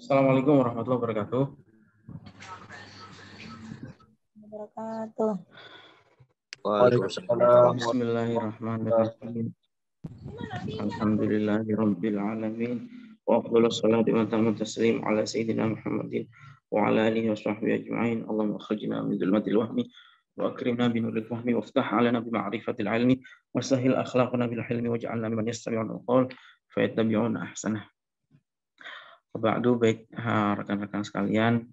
Assalamualaikum warahmatullahi wabarakatuh. Wabarakatuh. Waalaikumsalam. Bismillahirrahmanirrahim. Alhamdulillahirabbil alamin. Wa afdhalus salati wa tammu taslim ala sayyidina Muhammadin wa ala alihi wa sahbihi ajma'in. Allahumma akhrijna min dhulmatil wahmi wa akrimna bi nuril fahmi waftah 'alaina bi ma'rifatil 'ilmi wa sahhil akhlaqana bil hilmi waj'alna mimman yastami'una al-qawl fayattabi'una ahsanah. Ba'du, baik rekan-rekan sekalian,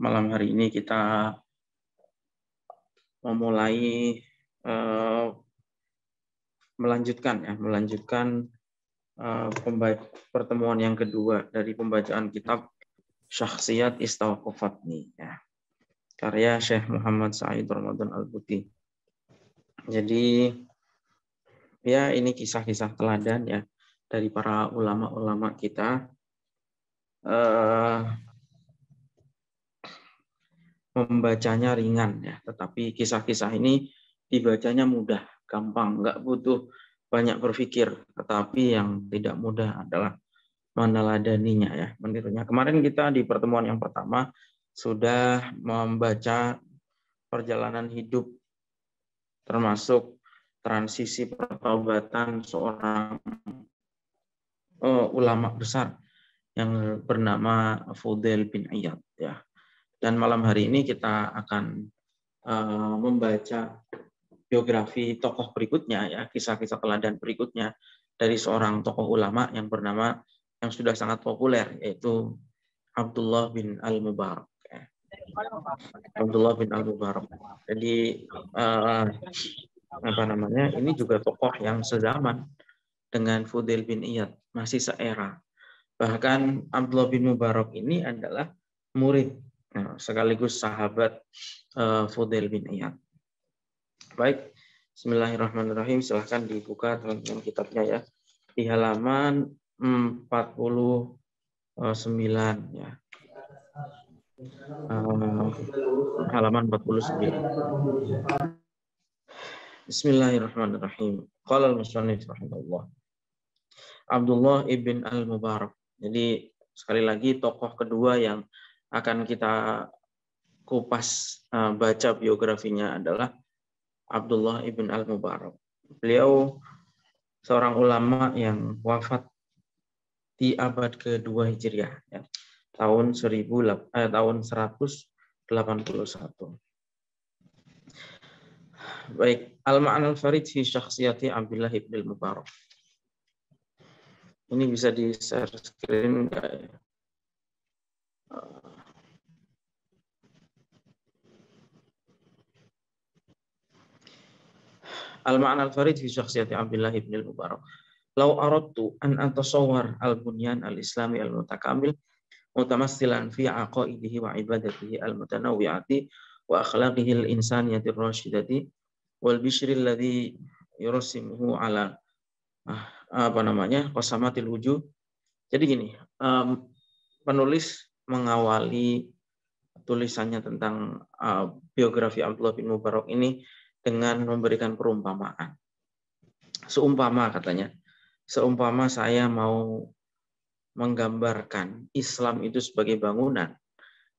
malam hari ini kita memulai melanjutkan pertemuan yang kedua dari pembacaan kitab Syakhsiyat Istawqafatni, ya, karya Syekh Muhammad Said Ramadan Al-Buti. Jadi ya, ini kisah-kisah teladan ya dari para ulama-ulama kita, membacanya ringan ya, tetapi kisah-kisah ini dibacanya mudah, gampang, nggak butuh banyak berpikir. Tetapi yang tidak mudah adalah meneladaninya ya, menirunya. Kemarin kita di pertemuan yang pertama sudah membaca perjalanan hidup, termasuk transisi pertaubatan seorang ulama besar yang bernama Fudail bin Iyad ya. Dan malam hari ini kita akan membaca biografi tokoh berikutnya ya, kisah-kisah teladan berikutnya dari seorang tokoh ulama yang sudah sangat populer, yaitu Abdullah bin Al-Mubarak. Abdullah bin Al-Mubarak. Jadi ini juga tokoh yang sezaman dengan Fudail bin Iyad, masih seera. Bahkan Abdullah bin Mubarak ini adalah murid sekaligus sahabat Fudail bin Iyad. Baik, bismillahirrahmanirrahim. Silahkan dibuka teman-teman kitabnya ya, di halaman 49 ya. Halaman 49. Bismillahirrahmanirrahim. Qala al-musannif rahimahullah, Abdullah ibn Al-Mubarak. Jadi sekali lagi tokoh kedua yang akan kita kupas baca biografinya adalah Abdullah ibn Al-Mubarak. Beliau seorang ulama yang wafat di abad kedua Hijriah ya, tahun 181. Baik, al-ma'na al-farid fi syakhsiyati Abdullah ibn Al-Mubarak. Ini bisa di share screen enggak ya? Al-ma'na al-farid fi syakhsiyati Abdullah ibn Al-Mubarak. Lau aradtu an atasawwar al-bunyan al-islami al-mutakamil mutamassilan fi aqaidihi wa ibadatihi al-mutanawwi'ati wa akhlaqihi al-insaniyati ar-rasyidati wal bishri alladhi yursimuhu ala qasamatil wujuh. Jadi gini, penulis mengawali tulisannya tentang biografi Abdullah bin Mubarak ini dengan memberikan perumpamaan. Seumpama, katanya, seumpama saya mau menggambarkan Islam itu sebagai bangunan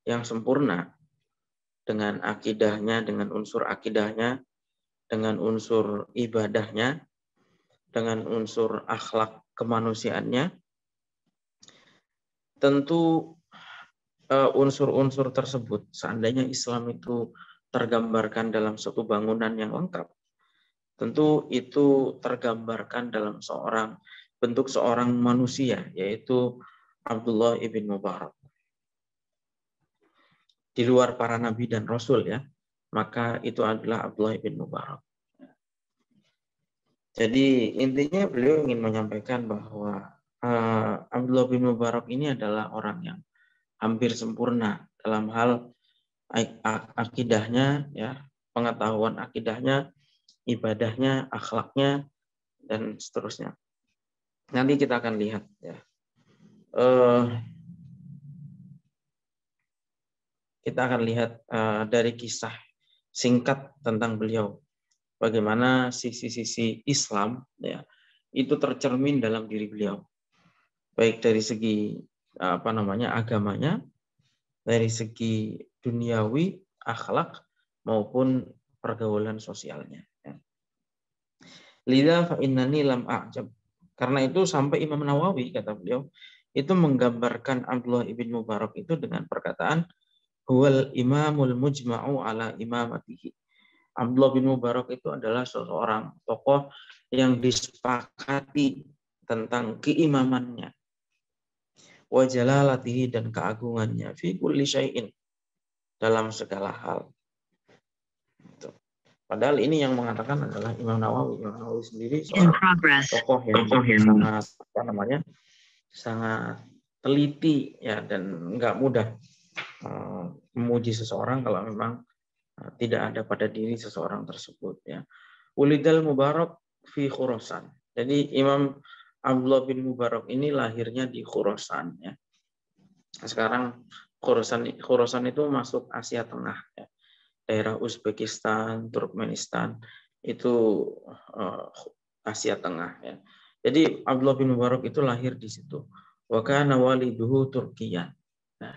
yang sempurna dengan akidahnya, dengan unsur akidahnya, dengan unsur ibadahnya, dengan unsur akhlak kemanusiaannya, tentu unsur-unsur tersebut, seandainya Islam itu tergambarkan dalam suatu bangunan yang lengkap, tentu itu tergambarkan dalam bentuk seorang manusia, yaitu Abdullah ibn Mubarak. Di luar para nabi dan rasul ya, maka itu adalah Abdullah ibn Mubarak. Jadi intinya beliau ingin menyampaikan bahwa Abdullah bin Mubarak ini adalah orang yang hampir sempurna dalam hal akidahnya ya, pengetahuan akidahnya, ibadahnya, akhlaknya, dan seterusnya. Nanti kita akan lihat ya. Kita akan lihat dari kisah singkat tentang beliau, bagaimana sisi-sisi Islam ya itu tercermin dalam diri beliau. baik dari segi agamanya, dari segi duniawi, akhlak maupun pergaulan sosialnya. Lidza fa innani lam a'jab. Karena itu sampai Imam Nawawi, kata beliau, itu menggambarkan Abdullah ibn Mubarak itu dengan perkataan huwal imamul mujma'u ala imamatihi. Abdullah bin Mubarak itu adalah seorang tokoh yang disepakati tentang keimamannya, wa jalalatihi, dan keagungannya, fi kulli syai'in, dalam segala hal. Padahal ini yang mengatakan adalah Imam Nawawi. Imam Nawawi sendiri seorang tokoh yang sangat teliti ya, dan nggak mudah memuji seseorang kalau memang tidak ada pada diri seseorang tersebut ya. Ulidal Mubarak fi Khurasan. Jadi Imam Abdullah bin Mubarak ini lahirnya di Khurasan ya. Sekarang Khurasan itu masuk Asia Tengah ya. Daerah Uzbekistan, Turkmenistan itu Asia Tengah ya. Jadi Abdullah bin Mubarak itu lahir di situ. Wa kana waliduhu Turkiyan. Nah,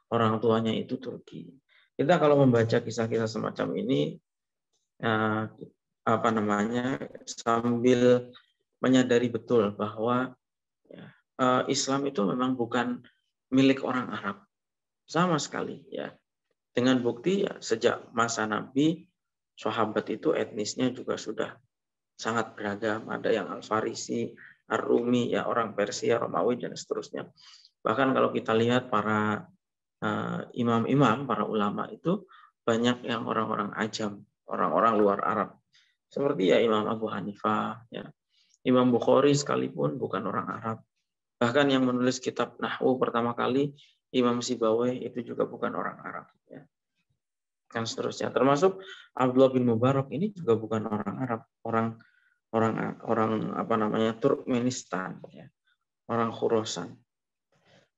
orang tuanya itu Turki. Kita kalau membaca kisah-kisah semacam ini sambil menyadari betul bahwa Islam itu memang bukan milik orang Arab sama sekali ya. Dengan bukti ya, sejak masa Nabi, sahabat itu etnisnya juga sudah sangat beragam. Ada yang Al-Farisi, Ar-Rumi, ya orang Persia, Romawi, dan seterusnya. Bahkan kalau kita lihat para imam-imam, para ulama itu banyak yang orang-orang ajam, orang-orang luar Arab. Seperti ya Imam Abu Hanifah, ya. Imam Bukhari sekalipun bukan orang Arab. Bahkan yang menulis kitab Nahwu pertama kali, Imam Sibawayh, itu juga bukan orang Arab. Ya. Dan seterusnya. Termasuk Abdullah bin Mubarak ini juga bukan orang Arab, orang Turkmenistan, ya. Orang Khurasan.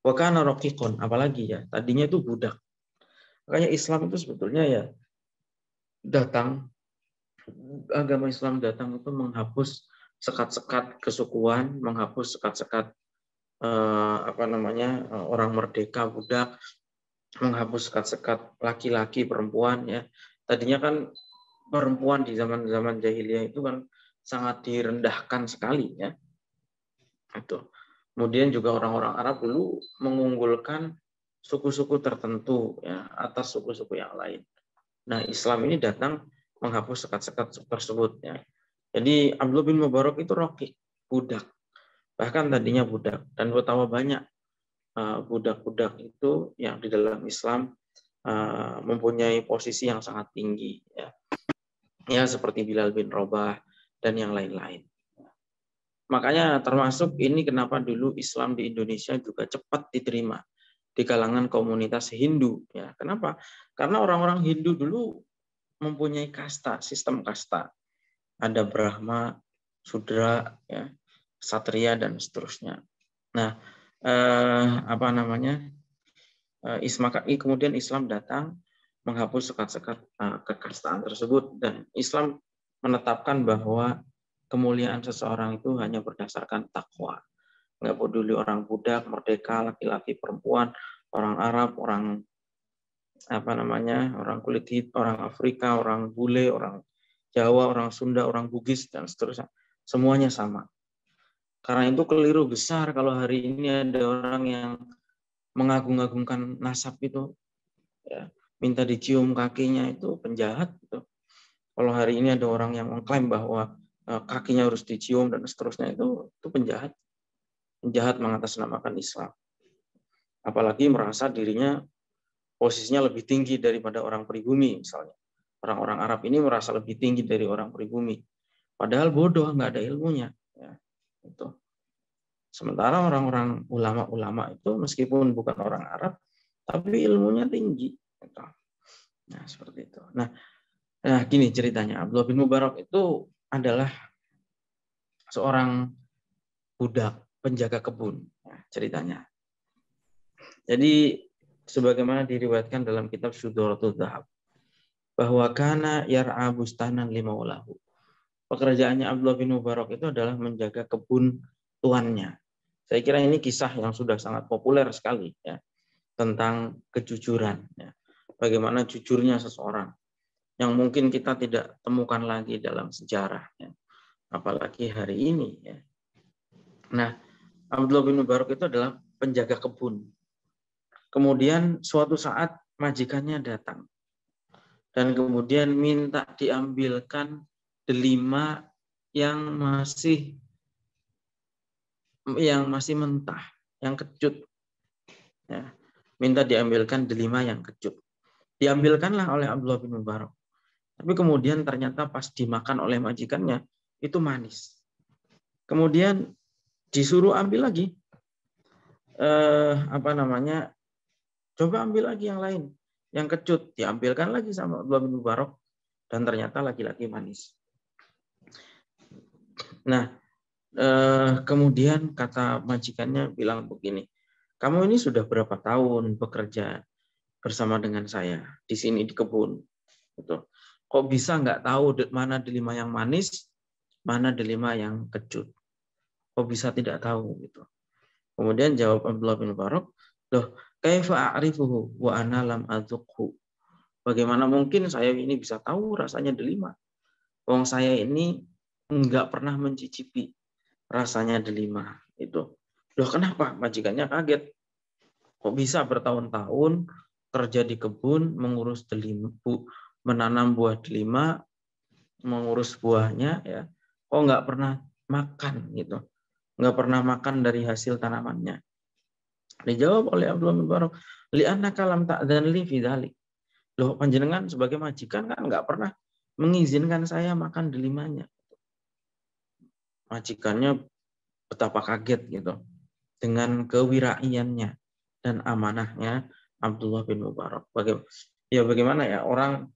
Wa kana raqiqun, apalagi ya, tadinya itu budak. Makanya Islam itu sebetulnya ya agama Islam datang itu menghapus sekat-sekat kesukuan, menghapus sekat-sekat orang merdeka, budak, menghapus sekat-sekat laki-laki, perempuan ya. Tadinya kan perempuan di zaman-zaman jahiliyah itu kan sangat direndahkan sekali ya. Itu. Kemudian juga orang-orang Arab dulu mengunggulkan suku-suku tertentu ya atas suku-suku yang lain. Nah, Islam ini datang menghapus sekat-sekat tersebut ya. Jadi Abdullah bin Mubarak itu raqiq, budak. Bahkan tadinya budak, dan betapa banyak budak-budak itu yang di dalam Islam mempunyai posisi yang sangat tinggi ya. Ya seperti Bilal bin Rabah dan yang lain-lain. Makanya termasuk ini kenapa dulu Islam di Indonesia juga cepat diterima di kalangan komunitas Hindu ya. Kenapa? Karena orang-orang Hindu dulu mempunyai kasta, sistem kasta. Ada Brahma, Sudra, ya, Satria, dan seterusnya. Nah, kemudian Islam datang menghapus sekat-sekat kekastaan tersebut, dan Islam menetapkan bahwa kemuliaan seseorang itu hanya berdasarkan takwa. Nggak peduli orang budak, merdeka, laki-laki, perempuan, orang Arab, orang kulit hitam, orang Afrika, orang bule, orang Jawa, orang Sunda, orang Bugis, dan seterusnya. Semuanya sama. Karena itu keliru besar kalau hari ini ada orang yang mengagung-agungkan nasab itu, ya, minta dicium kakinya, itu penjahat. Gitu. Kalau hari ini ada orang yang mengklaim bahwa kakinya harus dicium dan seterusnya, itu penjahat. Penjahat mengatasnamakan Islam. Apalagi merasa dirinya posisinya lebih tinggi daripada orang pribumi misalnya. Orang-orang Arab ini merasa lebih tinggi dari orang pribumi. Padahal bodoh, nggak ada ilmunya. Ya, itu. Sementara orang-orang ulama-ulama itu meskipun bukan orang Arab, tapi ilmunya tinggi. Gitu. Nah, seperti itu. Nah, gini ceritanya. Abdullah bin Mubarak itu adalah seorang budak penjaga kebun. Nah, ceritanya. Jadi, sebagaimana diriwayatkan dalam kitab Syudhuratul Dhahab, bahwa kana yar'a bustanan limaulahu. Pekerjaannya Abdullah bin Mubarak itu adalah menjaga kebun tuannya. Saya kira ini kisah yang sudah sangat populer sekali ya, tentang kejujuran ya. Bagaimana jujurnya seseorang yang mungkin kita tidak temukan lagi dalam sejarah ya. Apalagi hari ini ya. Nah, Abdullah bin Mubarak itu adalah penjaga kebun. Kemudian suatu saat majikannya datang dan kemudian minta diambilkan delima yang masih mentah, yang kecut. Ya. Minta diambilkan delima yang kecut. Diambilkanlah oleh Abdullah bin Mubarak. Tapi kemudian ternyata pas dimakan oleh majikannya itu manis. Kemudian disuruh ambil lagi. Coba ambil lagi yang lain, yang kecut. Diambilkan lagi sama Abdullah bin Mubarak dan ternyata lagi-lagi manis. Nah, kemudian kata majikannya bilang begini, kamu ini sudah berapa tahun bekerja bersama dengan saya di sini di kebun? Gitu. Kok bisa nggak tahu mana delima yang manis, mana delima yang kecut? Kok bisa tidak tahu gitu? Kemudian jawab Abdullah bin Mubarak, loh, kaifa a'rifuhu wa ana lam adzuqhu? Bagaimana mungkin saya ini bisa tahu rasanya delima? Wong saya ini nggak pernah mencicipi rasanya delima itu. Loh, kenapa? Majikannya kaget. Kok bisa bertahun-tahun kerja di kebun, mengurus delima, menanam buah delima, mengurus buahnya, ya. Kok nggak pernah makan gitu? Nggak pernah makan dari hasil tanamannya. Dijawab oleh Abdullah bin Mubarak, li'annaka lam ta'dzan li fi dzalik. Loh, panjenengan sebagai majikan kan nggak pernah mengizinkan saya makan delimanya. Majikannya betapa kaget gitu dengan kewiraiannya dan amanahnya Abdullah bin Mubarak. Bagaimana ya orang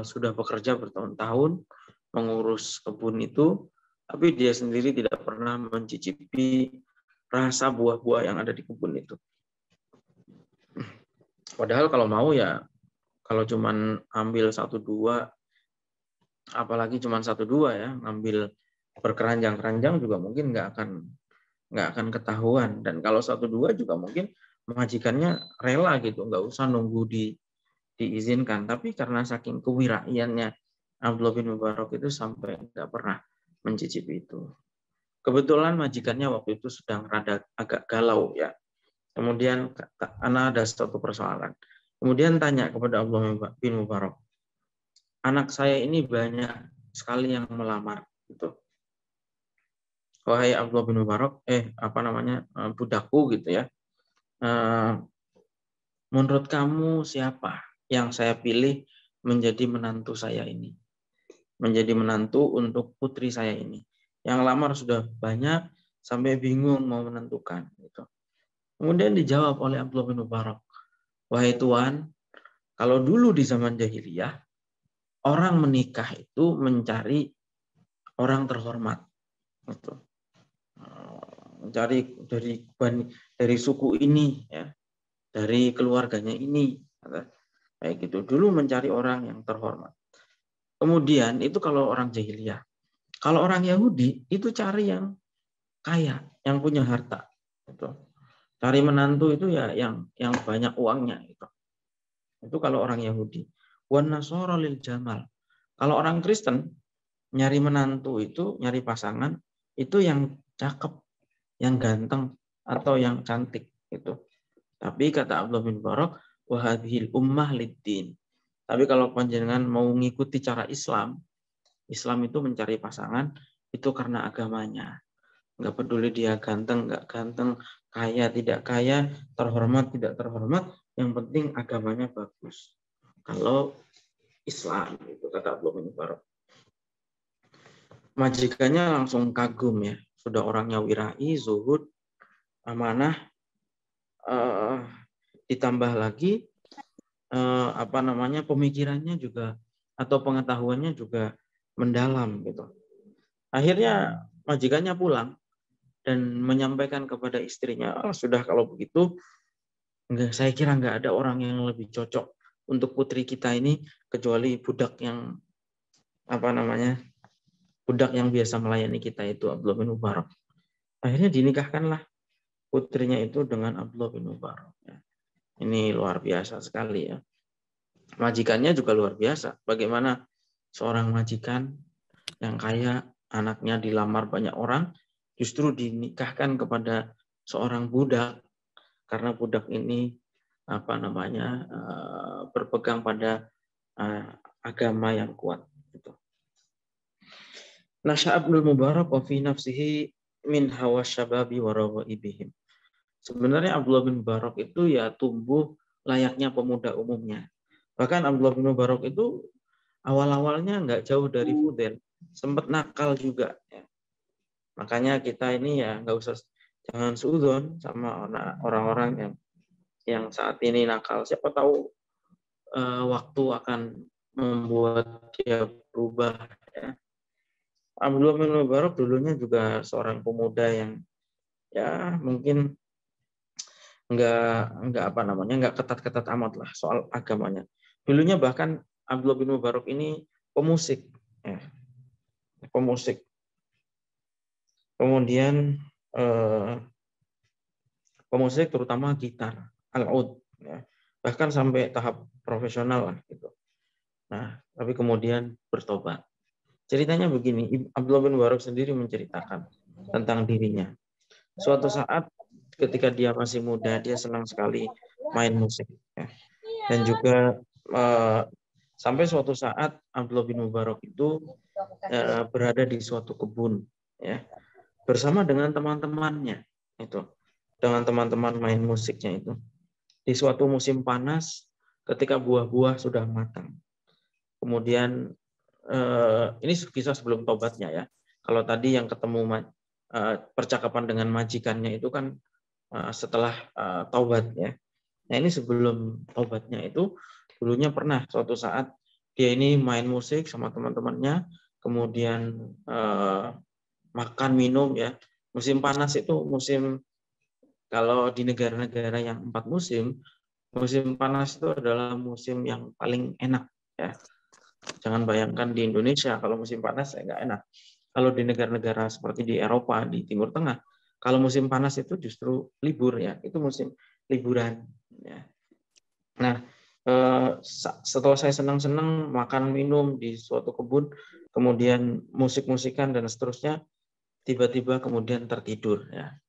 sudah bekerja bertahun-tahun mengurus kebun itu, tapi dia sendiri tidak pernah mencicipi rasa buah-buah yang ada di kebun itu. Padahal kalau mau ya, kalau cuman ambil 1-2, apalagi cuman 1-2 ya, ngambil berkeranjang-keranjang juga mungkin nggak akan ketahuan. Dan kalau 1-2 juga mungkin majikannya rela gitu, nggak usah nunggu diizinkan. Tapi karena saking kewiraiannya Abdullah bin Mubarak itu sampai nggak pernah mencicipi itu. Kebetulan majikannya waktu itu sedang rada agak galau ya. Kemudian anak ada satu persoalan. Kemudian tanya kepada Abdullah bin Mubarak, anak saya ini banyak sekali yang melamar gitu. Wahai Abdullah bin Mubarak, budakku gitu ya. Menurut kamu siapa yang saya pilih menjadi menantu saya ini? Menjadi menantu untuk putri saya ini. Yang lamar sudah banyak sampai bingung mau menentukan gitu. Kemudian dijawab oleh Abdullah bin Mubarak, wahai Tuan, kalau dulu di zaman jahiliyah, orang menikah itu mencari orang terhormat. Gitu. Mencari dari suku ini, ya, dari keluarganya ini. Kayak gitu. Dulu mencari orang yang terhormat. Kemudian itu kalau orang jahiliyah. Kalau orang Yahudi itu cari yang kaya, yang punya harta. Gitu. Cari menantu itu ya yang banyak uangnya gitu. Itu kalau orang Yahudi. Wan nasara lil jamal. Kalau orang Kristen nyari menantu itu, nyari pasangan itu yang cakep, yang ganteng atau yang cantik itu. Tapi kata Abdullah bin Mubarak, wa hadhil ummah lid-din. Tapi kalau panjenengan mau mengikuti cara Islam, Islam itu mencari pasangan itu karena agamanya. Nggak peduli dia ganteng, nggak ganteng, kaya, tidak kaya, terhormat, tidak terhormat. Yang penting agamanya bagus. Kalau Islam, itu kata Abdullah bin Mubarak. Majikannya langsung kagum ya. Sudah orangnya wirai, zuhud, amanah, ditambah lagi pemikirannya juga atau pengetahuannya juga mendalam gitu. Akhirnya majikannya pulang dan menyampaikan kepada istrinya, sudah kalau begitu, saya kira nggak ada orang yang lebih cocok untuk putri kita ini kecuali budak yang budak yang biasa melayani kita itu Abdullah bin Mubarak. Akhirnya dinikahkanlah putrinya itu dengan Abdullah bin Mubarak. Ini luar biasa sekali ya. Majikannya juga luar biasa. Bagaimana seorang majikan yang kaya, anaknya dilamar banyak orang, justru dinikahkan kepada seorang budak karena budak ini berpegang pada agama yang kuat. Nasya Abdul Mubarak wa fi nafsihi min hawa syababi wa rawaibihim. Sebenarnya Abdullah bin Mubarak itu ya tumbuh layaknya pemuda umumnya. Bahkan Abdullah bin Mubarak itu awal-awalnya nggak jauh dari Fudail, sempat nakal juga. Ya. Makanya kita ini ya jangan suudzon sama orang-orang yang saat ini nakal. Siapa tahu waktu akan membuat dia berubah. Ya. Abdullah bin Mubarak dulunya juga seorang pemuda yang ya mungkin nggak ketat-ketat amat lah soal agamanya. Dulunya bahkan Abdullah bin Mubarak ini pemusik, ya. Pemusik. Kemudian pemusik terutama gitar, al-ud, ya. Bahkan sampai tahap profesional lah gitu. Nah, tapi kemudian bertobat. Ceritanya begini, Abdullah bin Mubarak sendiri menceritakan tentang dirinya. Suatu saat ketika dia masih muda, dia senang sekali main musik. Ya. Dan juga sampai suatu saat Abdullah bin Mubarak itu berada di suatu kebun, ya, bersama dengan teman-temannya itu, dengan teman-teman main musiknya itu. Di suatu musim panas, ketika buah-buah sudah matang. Kemudian ini kisah sebelum tobatnya ya. Kalau tadi yang ketemu percakapan dengan majikannya itu kan setelah taubat ya. Nah ini sebelum taubatnya itu dulunya pernah suatu saat dia ini main musik sama teman-temannya, kemudian makan minum ya. Musim panas itu musim, kalau di negara-negara yang 4 musim, musim panas itu adalah musim yang paling enak ya. Jangan bayangkan di Indonesia kalau musim panas nggak enak. Kalau di negara-negara seperti di Eropa, di Timur Tengah, kalau musim panas itu justru libur ya, itu musim liburan. Ya. Nah, setelah saya senang-senang makan minum di suatu kebun, kemudian musik-musikan dan seterusnya, tiba-tiba kemudian tertidur. Ya.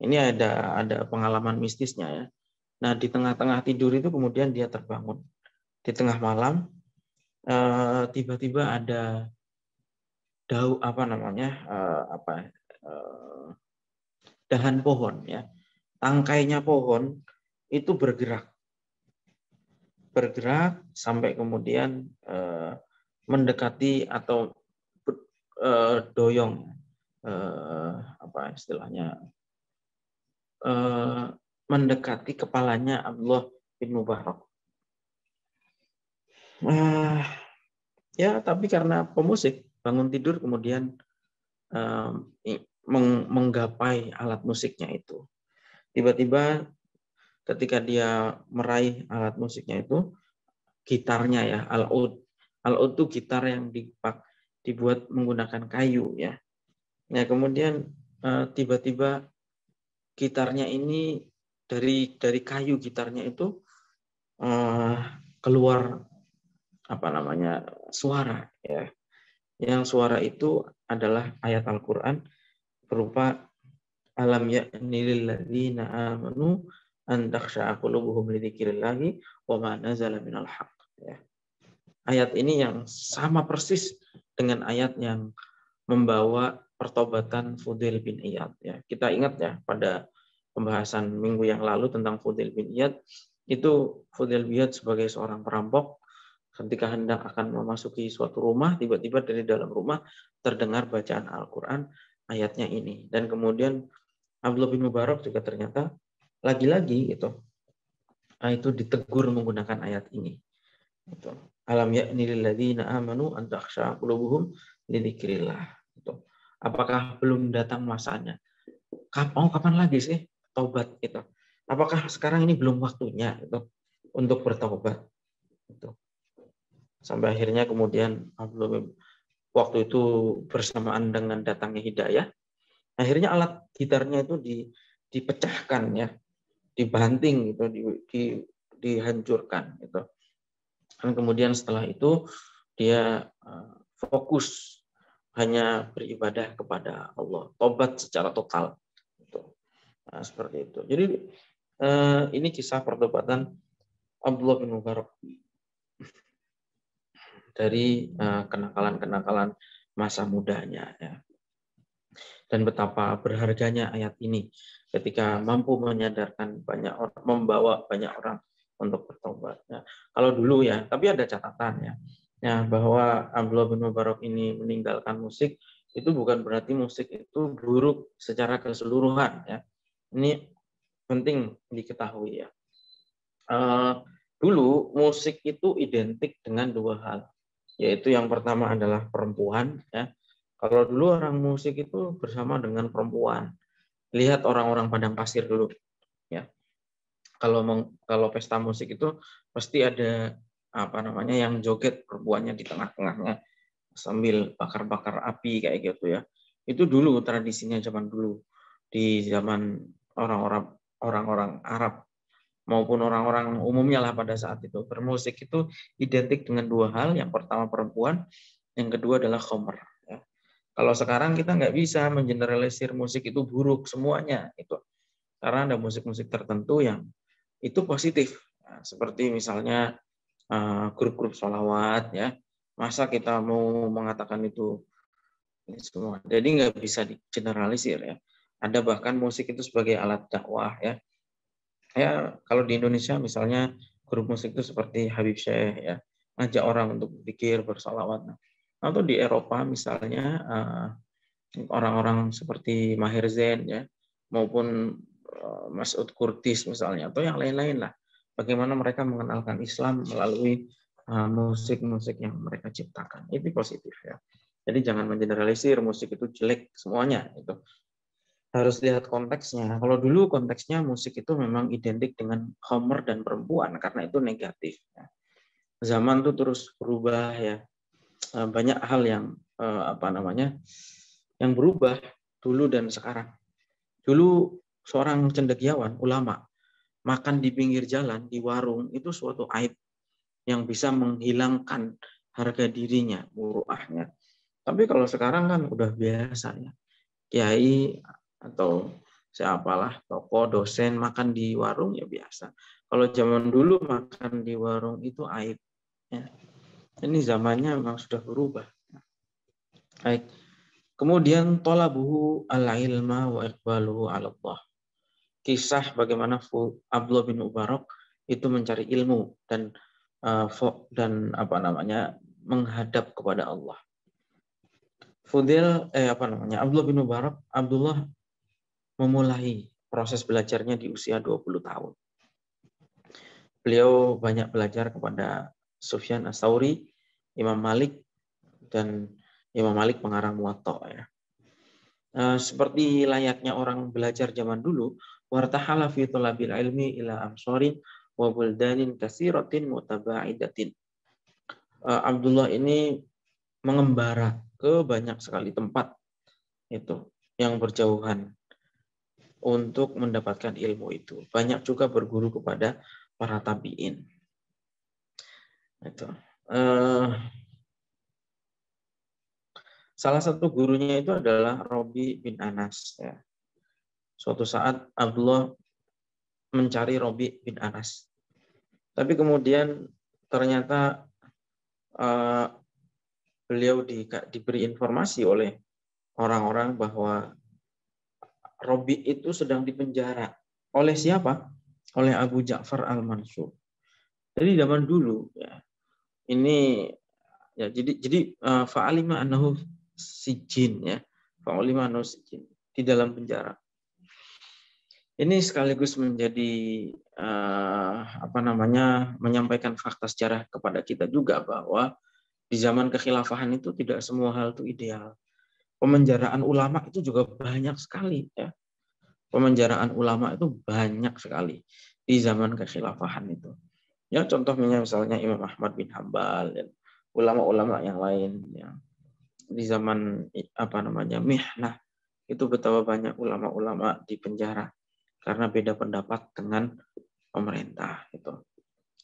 Ini ada pengalaman mistisnya ya. Nah, di tengah-tengah tidur itu kemudian dia terbangun. Di tengah malam, tiba-tiba ada dahan pohon ya, tangkainya pohon itu bergerak sampai kemudian mendekati atau doyong, mendekati kepalanya Abdullah bin Mubarak. Ya, tapi karena pemusik bangun tidur kemudian menggapai alat musiknya itu. Tiba-tiba ketika dia meraih alat musiknya itu, gitarnya ya, al-ud. Al-ud itu gitar yang dibuat menggunakan kayu ya. Nah, kemudian tiba-tiba gitarnya ini dari kayu gitarnya itu keluar suara ya. Yang suara itu adalah ayat Al-Qur'an berupa alam ya'ni lil ladzina amanu an takhsha'a qulubuhum li dzikrillahi wa ma nazala minal haqq ya. Ayat ini yang sama persis dengan ayat yang membawa pertobatan Fudail bin Iyad ya. Kita ingat ya pada pembahasan minggu yang lalu tentang Fudail bin Iyad, itu Fudail bin Iyad sebagai seorang perampok ketika hendak akan memasuki suatu rumah, tiba-tiba dari dalam rumah terdengar bacaan Al-Qur'an ayatnya ini, dan kemudian Abdullah bin Mubarak juga ternyata lagi-lagi itu ditegur menggunakan ayat ini. Itu. Alam ya'ni lil ladzina amanu an takhsha'a qulubuhum li dzikrillah. Itu. Apakah belum datang masanya? Kapan lagi sih taubat itu? Apakah sekarang ini belum waktunya itu untuk bertaubat? Itu. Sampai akhirnya kemudian waktu itu bersamaan dengan datangnya hidayah, akhirnya alat gitarnya itu dipecahkan ya, dibanting gitu, dihancurkan gitu. Dan kemudian setelah itu dia fokus hanya beribadah kepada Allah, tobat secara total gitu. Nah, seperti itu. Jadi ini kisah pertobatan Abdullah bin Mubarak dari kenakalan-kenakalan masa mudanya ya. Dan betapa berharganya ayat ini ketika mampu menyadarkan banyak orang, membawa banyak orang untuk bertobat. Ya, kalau dulu ya, tapi ada catatan ya, bahwa Abdullah bin Mubarak ini meninggalkan musik itu bukan berarti musik itu buruk secara keseluruhan ya. Ini penting diketahui ya. Dulu musik itu identik dengan dua hal, yaitu yang pertama adalah perempuan ya. Kalau dulu orang musik itu bersama dengan perempuan. Lihat orang-orang padang pasir dulu ya. Kalau pesta musik itu pasti ada yang joget perempuannya di tengah-tengahnya sambil bakar-bakar api kayak gitu ya. Itu dulu tradisinya zaman dulu, di zaman orang-orang Arab maupun orang-orang umumnya lah pada saat itu. Bermusik itu identik dengan dua hal, yang pertama perempuan, yang kedua adalah khamr. Ya. Kalau sekarang kita nggak bisa mengeneralisir musik itu buruk semuanya itu, karena ada musik-musik tertentu yang itu positif. Nah, seperti misalnya grup-grup sholawat ya, masa kita mau mengatakan itu semua. Jadi nggak bisa digeneralisir ya. Ada bahkan musik itu sebagai alat dakwah ya. Ya, kalau di Indonesia misalnya grup musik itu seperti Habib Syekh ya, ngajak orang untuk berpikir, bersalawat. Atau di Eropa misalnya orang-orang seperti Maher Zain ya, maupun Mas'ud Kurtis misalnya, atau yang lain-lain lah. Bagaimana mereka mengenalkan Islam melalui musik-musik yang mereka ciptakan. Itu positif ya. Jadi jangan mengeneralisir musik itu jelek semuanya itu. Harus lihat konteksnya. Kalau dulu konteksnya musik itu memang identik dengan khamr dan perempuan karena itu negatif. Zaman tuh terus berubah ya. Banyak hal yang yang berubah dulu dan sekarang. Dulu seorang cendekiawan, ulama, makan di pinggir jalan, di warung, itu suatu aib yang bisa menghilangkan harga dirinya, muruahnya. Tapi kalau sekarang kan udah biasa ya. Kiai atau siapalah, tokoh, dosen makan di warung ya biasa. Kalau zaman dulu makan di warung itu aib. Ya. Ini zamannya memang sudah berubah. Baik. Kemudian talabuhu al-ilma wa iqbaluhu 'ala Allah. Kisah bagaimana Abdullah bin Mubarak itu mencari ilmu dan menghadap kepada Allah. Abdullah bin Mubarak, Abdullah memulai proses belajarnya di usia 20 tahun. Beliau banyak belajar kepada Sufyan Ats-Tsauri, Imam Malik, dan Imam Malik pengarang Muwatta ya. Seperti layaknya orang belajar zaman dulu, wartahala fi thalabil ilmi ila amsarin wa buldanin katsiratin mutabaidatin. Abdullah ini mengembara ke banyak sekali tempat itu yang berjauhan untuk mendapatkan ilmu itu. Banyak juga berguru kepada para tabi'in. Itu. Salah satu gurunya itu adalah Robi bin Anas. Ya. Suatu saat Abdullah mencari Robi bin Anas. Tapi kemudian ternyata beliau diberi informasi oleh orang-orang bahwa Robi itu sedang dipenjara. Oleh siapa? Oleh Abu Ja'far al-Mansur. Jadi zaman dulu ya, ini ya jadi fa'alima annahu sijin ya. Fa'alima annahu sijin, di dalam penjara. Ini sekaligus menjadi menyampaikan fakta sejarah kepada kita juga bahwa di zaman kekhilafahan itu tidak semua hal itu ideal. Pemenjaraan ulama itu juga banyak sekali ya. Pemenjaraan ulama itu banyak sekali di zaman kekhilafahan itu. Ya contohnya misalnya Imam Ahmad bin Hambal dan ulama-ulama yang lain ya. Di zaman mihnah itu betapa banyak ulama-ulama di penjara. karena beda pendapat dengan pemerintah. Itu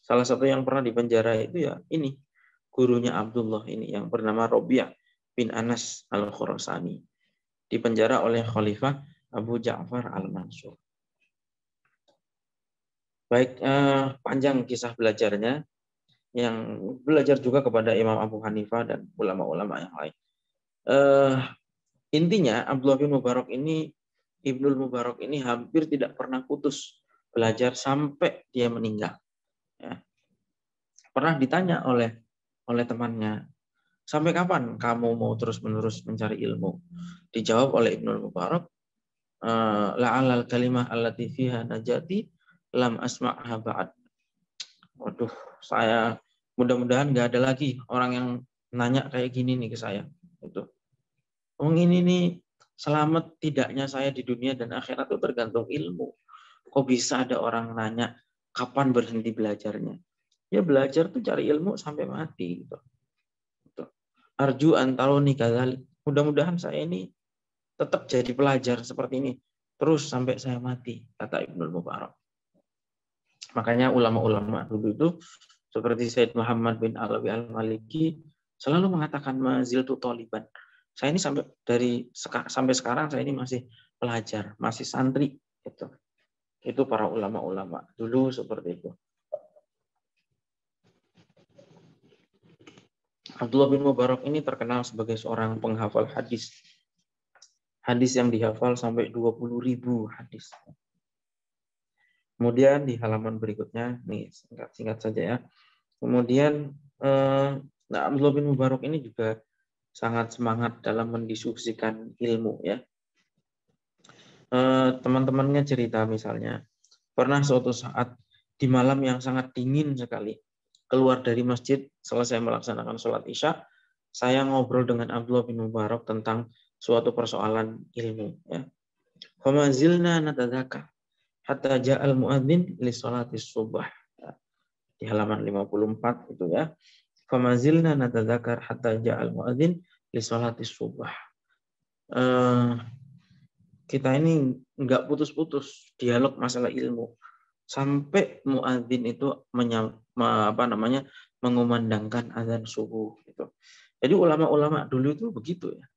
salah satu yang pernah dipenjara itu ya ini gurunya Abdullah ini yang bernama Robiah bin Anas al-Khurasani, dipenjara oleh Khalifah Abu Ja'far al-Mansur. Baik, panjang kisah belajarnya, yang belajar juga kepada Imam Abu Hanifah dan ulama-ulama yang lain. Intinya Abdullah bin Mubarak ini, Ibnul Mubarak ini hampir tidak pernah putus belajar sampai dia meninggal. Ya. Pernah ditanya oleh temannya, sampai kapan kamu mau terus-menerus mencari ilmu? Dijawab oleh Ibnul Mubarak, la'alal kalimah allati fiha najati lam asma'ha ba'd. Waduh, saya mudah-mudahan nggak ada lagi orang yang nanya kayak gini nih ke saya. Itu. Ini nih selamat tidaknya saya di dunia dan akhirat itu tergantung ilmu. Kok bisa ada orang nanya kapan berhenti belajarnya? Ya belajar tuh cari ilmu sampai mati. Gitu. Arju antaroni kadzalik. Mudah-mudahan saya ini tetap jadi pelajar seperti ini terus sampai saya mati, kata Ibnul Mubarak. Makanya ulama-ulama dulu itu seperti Said Muhammad bin Alawi al-Maliki selalu mengatakan maziltu thaliban. Saya ini sampai sekarang saya ini masih pelajar, masih santri gitu. Itu para ulama-ulama dulu seperti itu. Abdullah bin Mubarak ini terkenal sebagai seorang penghafal hadis. Hadis yang dihafal sampai 20.000 hadis. Kemudian di halaman berikutnya, nih singkat saja ya. Kemudian Abdullah bin Mubarak ini juga sangat semangat dalam mendiskusikan ilmu ya. Teman-temannya cerita misalnya, pernah suatu saat di malam yang sangat dingin sekali, keluar dari masjid selesai melaksanakan sholat isya, saya ngobrol dengan Abdullah bin Mubarak tentang suatu persoalan ilmu ya. Famazilna natadzakar hatta ja'al muadzin li sholatis subah. Di halaman 54 itu ya. Famazilna natadzakar hatta ja'al muadzin li sholatis subah. Kita ini enggak putus-putus dialog masalah ilmu sampai muadzin itu mengumandangkan azan subuh gitu. Jadi ulama-ulama dulu itu begitu ya.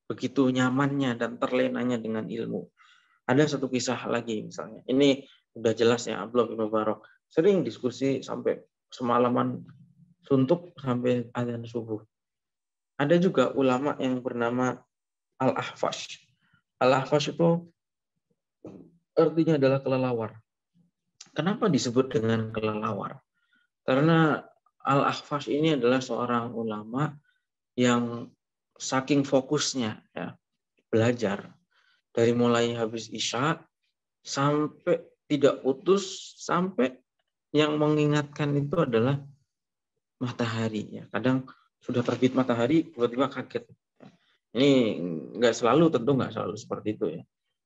Begitu nyamannya dan terlenanya dengan ilmu. Ada satu kisah lagi misalnya. Ini udah jelas ya, Abdullah bin Mubarak sering diskusi sampai semalaman suntuk sampai azan subuh. Ada juga ulama yang bernama Al-Ahfash. Al-Ahfash itu artinya adalah kelelawar. Kenapa disebut dengan kelelawar? Karena Al-Ahfash ini adalah seorang ulama yang saking fokusnya ya, belajar dari mulai habis isya sampai tidak putus, sampai yang mengingatkan itu adalah matahari ya. Kadang sudah terbit matahari tiba-tiba kaget. Ini tentu nggak selalu seperti itu ya.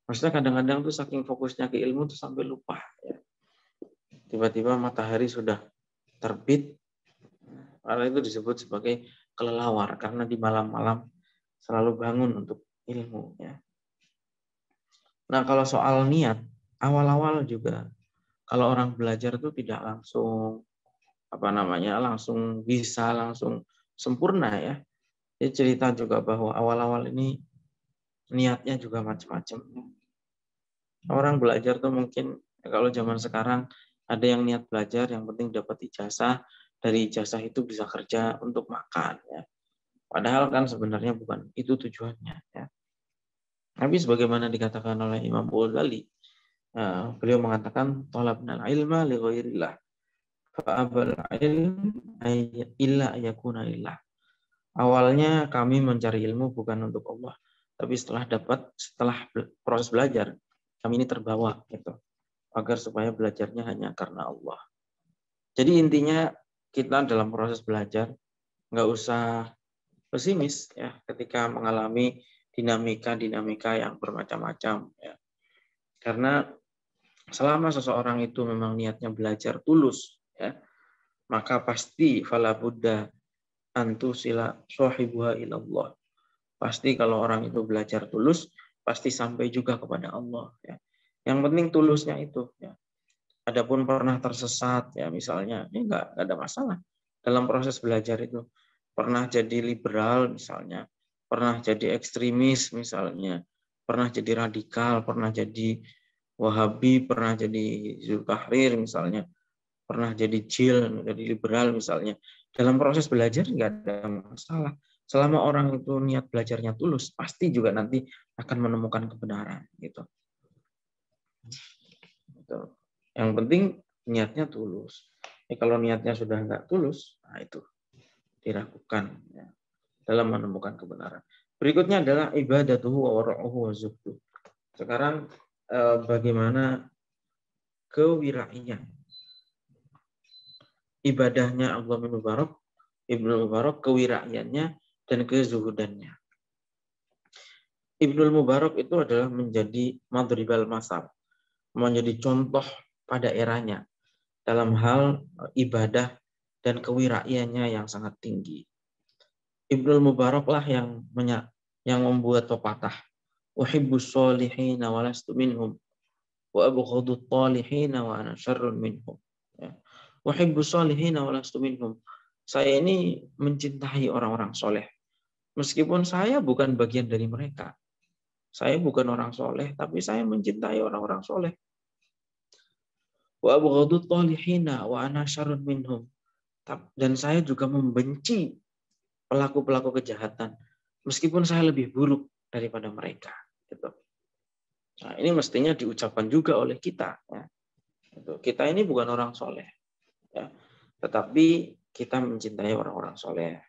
Maksudnya kadang-kadang tuh saking fokusnya ke ilmu tuh sampai lupa ya. Tiba-tiba matahari sudah terbit. Karena itu disebut sebagai kelelawar karena di malam-malam selalu bangun untuk ilmu ya. Nah, kalau soal niat, awal-awal juga kalau orang belajar itu tidak langsung langsung bisa langsung sempurna ya. Dia cerita juga bahwa awal-awal ini niatnya juga macam-macam. Orang belajar tuh mungkin kalau zaman sekarang ada yang niat belajar yang penting dapat ijazah, dari ijazah itu bisa kerja untuk makan ya. Padahal kan sebenarnya bukan itu tujuannya ya. Tapi sebagaimana dikatakan oleh Imam Ghazali, beliau mengatakan talabnal ilma li ghairillah fa abal ilm illa yakuna lillah. Awalnya kami mencari ilmu bukan untuk Allah, tapi setelah proses belajar kami ini terbawa gitu, agar supaya belajarnya hanya karena Allah. Jadi intinya kita dalam proses belajar nggak usah pesimis ya ketika mengalami dinamika yang bermacam-macam ya. Karena selama seseorang itu memang niatnya belajar tulus ya, maka pasti fala budda antu sila sahibuha ilallah. Pasti kalau orang itu belajar tulus pasti sampai juga kepada Allah ya. Yang penting tulusnya itu. Ya. Adapun pernah tersesat, ya misalnya, ini nggak ada masalah dalam proses belajar itu. Pernah jadi liberal misalnya, pernah jadi ekstremis misalnya, pernah jadi radikal, pernah jadi Wahabi, pernah jadi Zultahrir misalnya, pernah jadi Jil, jadi liberal misalnya. Dalam proses belajar nggak ada masalah. Selama orang itu niat belajarnya tulus, pasti juga nanti akan menemukan kebenaran. Gitu. Yang penting niatnya tulus. Kalau niatnya sudah nggak tulus, nah itu diragukan ya, dalam menemukan kebenaran. Berikutnya adalah ibadatuhu wa wara'uhu wa zuhdu. Sekarang bagaimana kewiraian ibadahnya Abdullah bin Mubarak, Ibnu Mubarak, kewiraiannya dan kezuhudannya. Ibnu Mubarak itu adalah menjadi madribal masal, menjadi contoh pada eranya dalam hal ibadah dan kewiraiannya yang sangat tinggi. Ibnu Mubarak lah yang membuat pepatah uhibbus solihina wa lastu minhum wa abghadut talihina wa ana syarrun minhum. Ya. Uhibbus solihina wa lastu minhum. Saya ini mencintai orang-orang soleh. Meskipun saya bukan bagian dari mereka. Saya bukan orang soleh, tapi saya mencintai orang-orang soleh. Wa abghadut talihina wa ana syarrun minhum. Dan saya juga membenci pelaku-pelaku kejahatan, meskipun saya lebih buruk daripada mereka. Gitu. Nah, ini mestinya diucapkan juga oleh kita. Ya. Gitu. Kita ini bukan orang soleh, ya. Tetapi kita mencintai orang-orang soleh.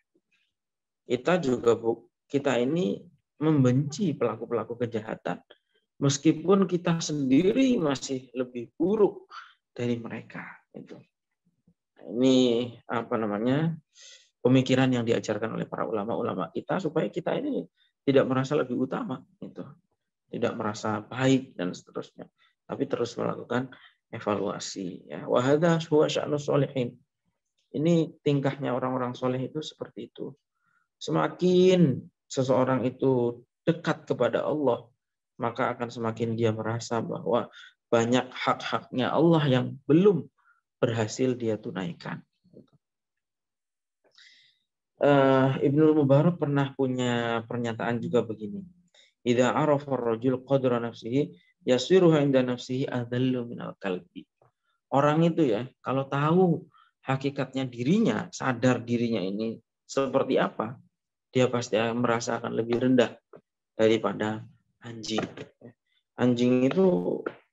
Kita ini membenci pelaku-pelaku kejahatan, meskipun kita sendiri masih lebih buruk dari mereka. Gitu. Ini pemikiran yang diajarkan oleh para ulama-ulama kita supaya kita ini tidak merasa lebih utama, gitu. Tidak merasa baik dan seterusnya, tapi terus melakukan evaluasi. Ya, wa hadza huwa sya'nus sholihin. Ini tingkahnya orang-orang soleh itu seperti itu. Semakin seseorang itu dekat kepada Allah, maka akan semakin dia merasa bahwa banyak hak-haknya Allah yang belum berhasil dia tunaikan. Ibnu Mubarak pernah punya pernyataan juga begini. Idza arafa ar-rajul qadra nafsihi yasiruha inda nafsihi adallu minal kalbi. Orang itu ya, kalau tahu hakikatnya dirinya, sadar dirinya ini seperti apa, dia pasti akan merasa akan lebih rendah daripada anjing. Anjing itu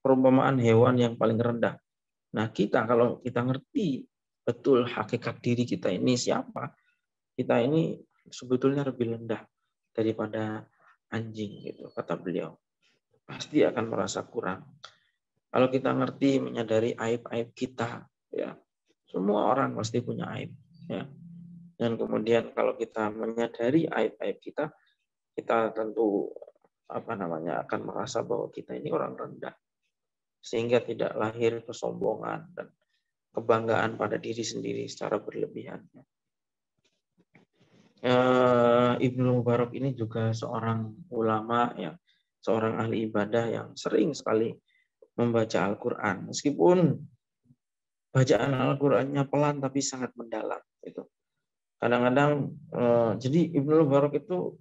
perumpamaan hewan yang paling rendah. Nah, kalau kita ngerti betul hakikat diri kita ini siapa, kita ini sebetulnya lebih rendah daripada anjing, gitu kata beliau. Pasti akan merasa kurang. Kalau kita ngerti, menyadari aib-aib kita, ya, semua orang pasti punya aib, ya. Dan kemudian kalau kita menyadari aib-aib kita tentu akan merasa bahwa kita ini orang rendah, sehingga tidak lahir kesombongan dan kebanggaan pada diri sendiri secara berlebihan. Ibnu Mubarak ini juga seorang ulama, ya, seorang ahli ibadah yang sering sekali membaca Al-Quran, meskipun bacaan Al-Qurannya pelan tapi sangat mendalam. Itu kadang-kadang jadi Ibnu Mubarak itu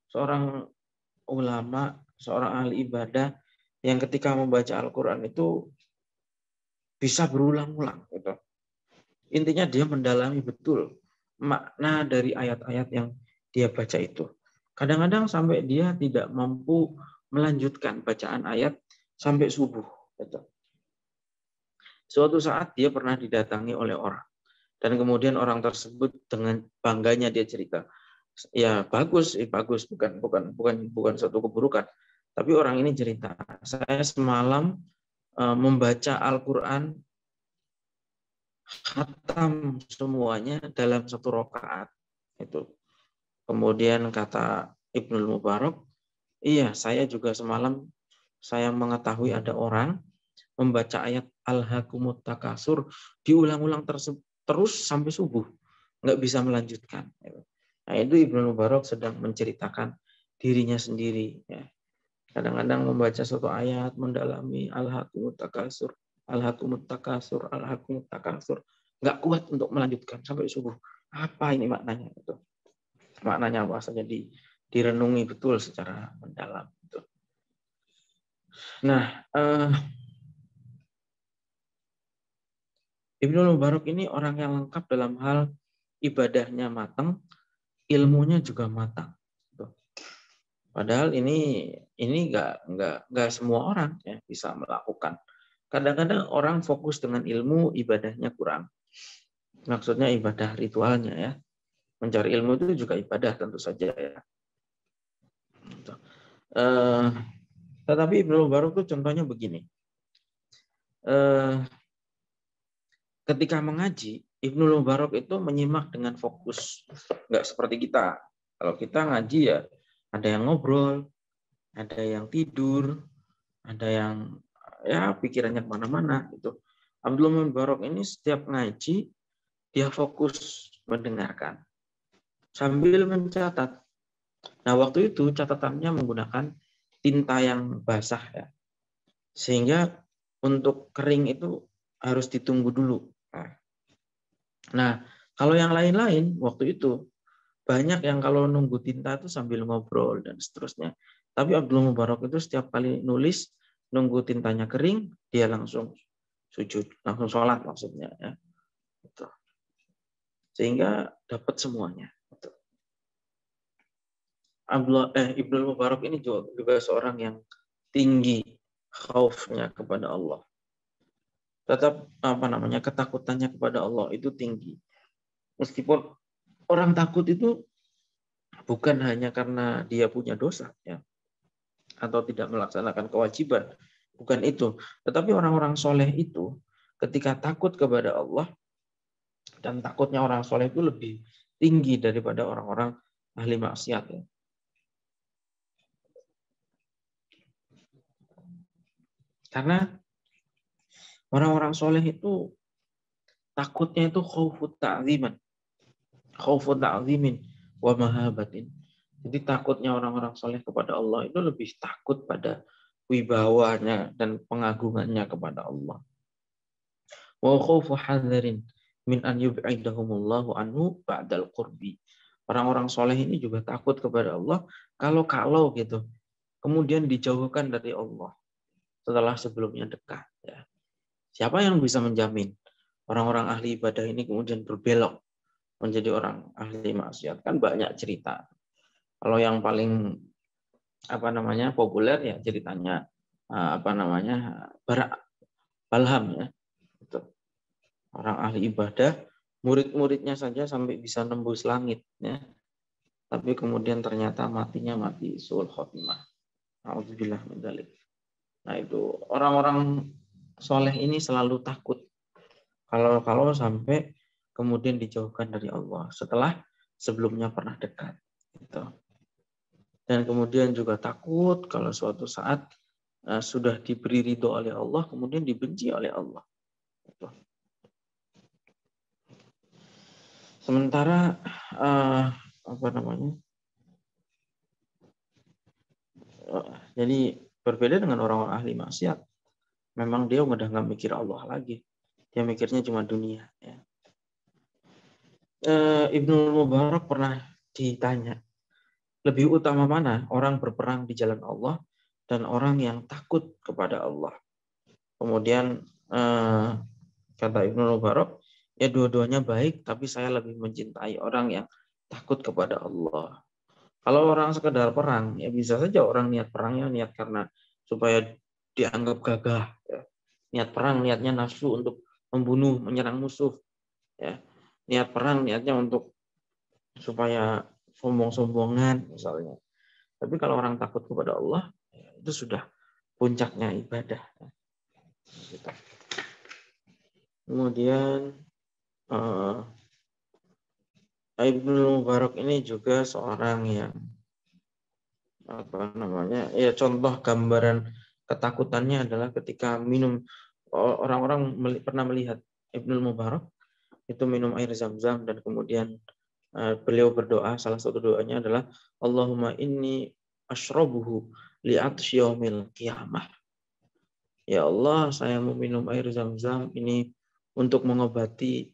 seorang ulama, seorang ahli ibadah yang ketika membaca Al-Quran itu bisa berulang-ulang. Gitu. Intinya dia mendalami betul makna dari ayat-ayat yang dia baca itu. Kadang-kadang sampai dia tidak mampu melanjutkan bacaan ayat sampai subuh. Gitu. Suatu saat dia pernah didatangi oleh orang. Dan kemudian orang tersebut dengan bangganya dia cerita, ya bagus, bukan suatu keburukan. Tapi orang ini cerita, saya semalam membaca Al-Quran khatam semuanya dalam satu rakaat. Itu. Kemudian kata Ibnu Mubarak, iya saya juga semalam saya mengetahui ada orang membaca ayat Al-Hakumut Takasur diulang-ulang terus sampai subuh, nggak bisa melanjutkan. Nah itu Ibnu Mubarak sedang menceritakan dirinya sendiri. Ya. Kadang-kadang membaca suatu ayat, mendalami alhaakumut takasur, alhaakumut takasur, alhaakumut takasur. Nggak kuat untuk melanjutkan sampai subuh. Apa ini maknanya? Itu maknanya apa saja direnungi betul secara mendalam. Nah, Ibnu Mubarak ini orang yang lengkap dalam hal ibadahnya matang, ilmunya juga matang. Padahal ini nggak semua orang ya bisa melakukan. Kadang-kadang orang fokus dengan ilmu, ibadahnya kurang. Maksudnya ibadah ritualnya ya. Mencari ilmu itu juga ibadah tentu saja ya. Tetapi Ibnu Mubarak itu contohnya begini. Ketika mengaji, Ibnu Mubarak itu menyimak dengan fokus. Nggak seperti kita. Kalau kita ngaji ya ada yang ngobrol, ada yang tidur, ada yang ya pikirannya kemana-mana. Gitu. Abdul Mubarak ini setiap ngaji, dia fokus mendengarkan. Sambil mencatat. Nah, waktu itu catatannya menggunakan tinta yang basah ya. Sehingga untuk kering itu harus ditunggu dulu. Nah, kalau yang lain-lain waktu itu banyak yang kalau nunggu tinta itu sambil ngobrol dan seterusnya. Tapi Abdul Mubarak itu setiap kali nulis nunggu tintanya kering, dia langsung sujud, langsung sholat maksudnya ya. Sehingga dapat semuanya. Ibnu Mubarak ini juga seorang yang tinggi khaufnya kepada Allah. Tetap ketakutannya kepada Allah itu tinggi. Meskipun orang takut itu bukan hanya karena dia punya dosa ya atau tidak melaksanakan kewajiban, bukan itu. Tetapi orang-orang soleh itu ketika takut kepada Allah, dan takutnya orang soleh itu lebih tinggi daripada orang-orang ahli maksiat ya. Karena orang-orang soleh itu takutnya itu khaufut ta'ziman. Khaufut ta'zimin wa mahabatin. Jadi takutnya orang-orang soleh kepada Allah itu lebih takut pada wibawanya dan pengagungannya kepada Allah. Wa khaufu hadzarin min an yub'idahumullahu anhu ba'dal qurbi. Orang-orang soleh ini juga takut kepada Allah kalau gitu. Kemudian dijauhkan dari Allah setelah sebelumnya dekat. Ya. Siapa yang bisa menjamin orang-orang ahli ibadah ini kemudian berbelok menjadi orang ahli maksiat? Kan banyak cerita. Kalau yang paling populer ya ceritanya Balham ya. Itu. Orang ahli ibadah, murid-muridnya saja sampai bisa nembus langit ya. Tapi kemudian ternyata matinya mati su'ul khotimah. A'udzubillah min dzalik. Nah, itu orang-orang soleh ini selalu takut kalau sampai kemudian dijauhkan dari Allah setelah sebelumnya pernah dekat. Gitu. Dan kemudian juga takut kalau suatu saat sudah diberi ridho oleh Allah, kemudian dibenci oleh Allah. Gitu. Sementara jadi berbeda dengan orang-orang ahli maksiat. Memang dia udah nggak mikir Allah lagi. Dia mikirnya cuma dunia. Ya. Ibnu Mubarak pernah ditanya, lebih utama mana orang berperang di jalan Allah dan orang yang takut kepada Allah. Kemudian kata Ibnu Mubarak, ya dua-duanya baik, tapi saya lebih mencintai orang yang takut kepada Allah. Kalau orang sekedar perang, ya bisa saja orang niat perangnya niat karena supaya dianggap gagah. Ya. Niat perang niatnya nafsu untuk membunuh, menyerang musuh. Ya. Niat perang niatnya untuk supaya sombong-sombongan misalnya. Tapi kalau orang takut kepada Allah, ya itu sudah puncaknya ibadah. Kemudian Ibnu Mubarak ini juga seorang yang contoh gambaran ketakutannya adalah ketika minum. Orang-orang pernah melihat Ibnu Mubarak itu minum air zam-zam dan kemudian beliau berdoa, salah satu doanya adalah Allahumma inni ashrabuhu li'atshi yaumil qiyamah. Ya Allah, saya meminum air Zam-Zam ini untuk mengobati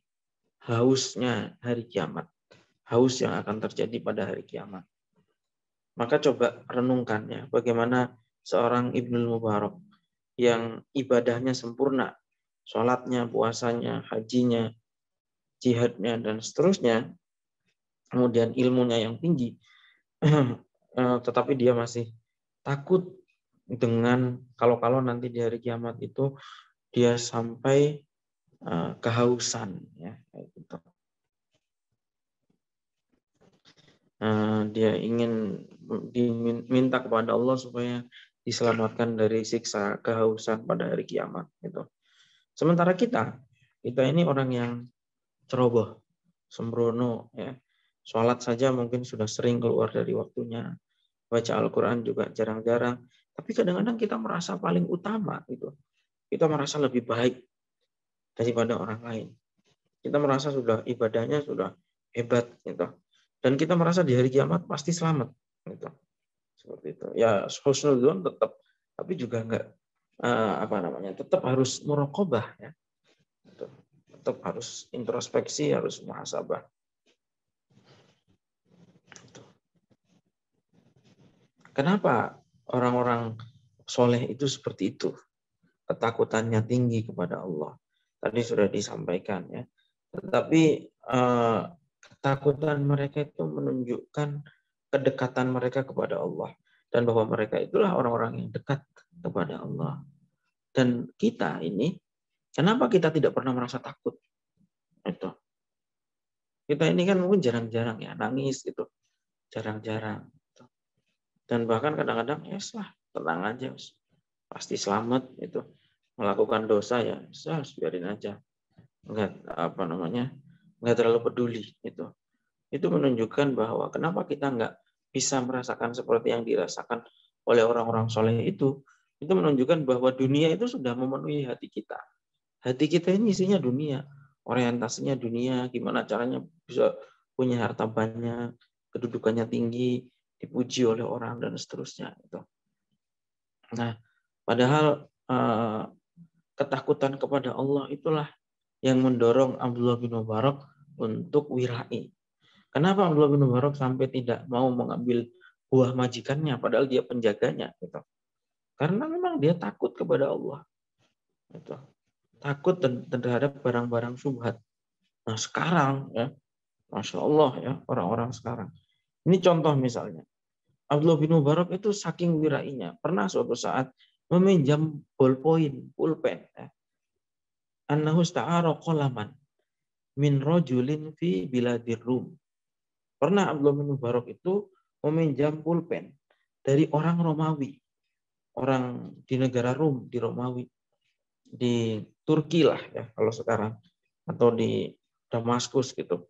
hausnya hari kiamat. Haus yang akan terjadi pada hari kiamat. Maka coba renungkan ya, bagaimana seorang Ibnul Mubarak yang ibadahnya sempurna, sholatnya, puasanya, hajinya, jihadnya, dan seterusnya, kemudian ilmunya yang tinggi, tetapi dia masih takut dengan kalau nanti di hari kiamat itu dia sampai kehausan, ya, kayak gitu. Dia ingin diminta kepada Allah supaya diselamatkan dari siksa kehausan pada hari kiamat, gitu. Sementara kita ini orang yang ceroboh, sembrono, ya. Sholat saja mungkin sudah sering keluar dari waktunya, baca Al-Quran juga jarang-jarang, tapi kadang-kadang kita merasa paling utama, gitu. Kita merasa lebih baik daripada orang lain. Kita merasa sudah ibadahnya sudah hebat, gitu. Dan kita merasa di hari kiamat pasti selamat, gitu. Seperti itu. Ya, husnudzon tetap, tapi juga enggak tetap harus muraqabah, ya. Gitu. Tetap harus introspeksi, harus muhasabah. Gitu. Kenapa orang-orang soleh itu seperti itu? Ketakutannya tinggi kepada Allah. Tadi sudah disampaikan, ya. Tetapi ketakutan mereka itu menunjukkan kedekatan mereka kepada Allah. Dan bahwa mereka itulah orang-orang yang dekat kepada Allah. Dan kita ini, kenapa kita tidak pernah merasa takut? Itu. Kita ini kan mungkin jarang-jarang ya nangis gitu. Jarang-jarang. Dan bahkan kadang-kadang ya lah, tenang aja. Pasti selamat itu. Melakukan dosa ya, biarin aja. Enggak terlalu peduli itu. Itu menunjukkan bahwa kenapa kita enggak bisa merasakan seperti yang dirasakan oleh orang-orang soleh itu menunjukkan bahwa dunia itu sudah memenuhi hati kita. Hati kita ini isinya dunia, orientasinya dunia, gimana caranya bisa punya harta banyak, kedudukannya tinggi, dipuji oleh orang dan seterusnya. Nah, padahal ketakutan kepada Allah itulah yang mendorong Abdullah bin Mubarak untuk wirai. Kenapa Abdullah bin Mubarak sampai tidak mau mengambil buah majikannya, padahal dia penjaganya, gitu. Karena memang dia takut kepada Allah, gitu. Takut terhadap barang-barang syubhat. Nah sekarang, ya, Masya Allah ya, orang-orang sekarang. Ini contoh misalnya, Abdullah bin Mubarak itu saking wirainya, pernah suatu saat meminjam ballpoint, pulpen. Ya. Annahu sta'ara qalaman min rajulin fi biladir Rum. Pernah Abdullah bin Mubarak itu meminjam pulpen dari orang Romawi. Orang di negara Rum, di Romawi. Di Turki lah ya kalau sekarang. Atau di Damaskus gitu.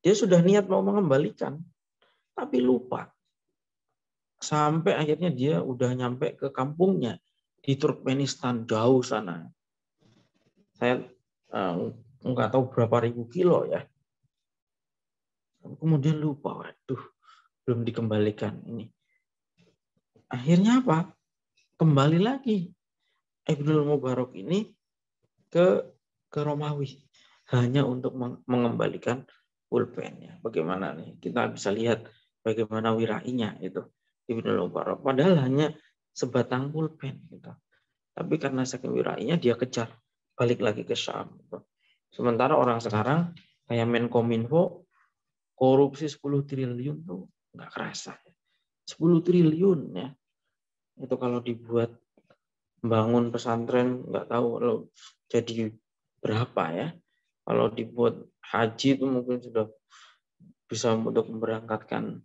Dia sudah niat mau mengembalikan. Tapi lupa. Sampai akhirnya dia udah nyampe ke kampungnya. Di Turkmenistan, jauh sana. Saya nggak tahu berapa ribu kilo ya. Kemudian lupa, waduh, belum dikembalikan ini. Akhirnya apa? Kembali lagi Ibnul Mubarak ini ke Romawi hanya untuk mengembalikan pulpennya. Bagaimana nih? Kita bisa lihat bagaimana wirainya itu Ibnul Mubarak. Padahal hanya sebatang pulpen gitu. Tapi karena saking wirainya dia kejar balik lagi ke Syam. Gitu. Sementara orang sekarang kayak Menkominfo korupsi 10 triliun tuh nggak kerasa. 10 triliun ya. Itu kalau dibuat bangun pesantren nggak tahu kalau jadi berapa ya. Kalau dibuat haji itu mungkin sudah bisa untuk memberangkatkan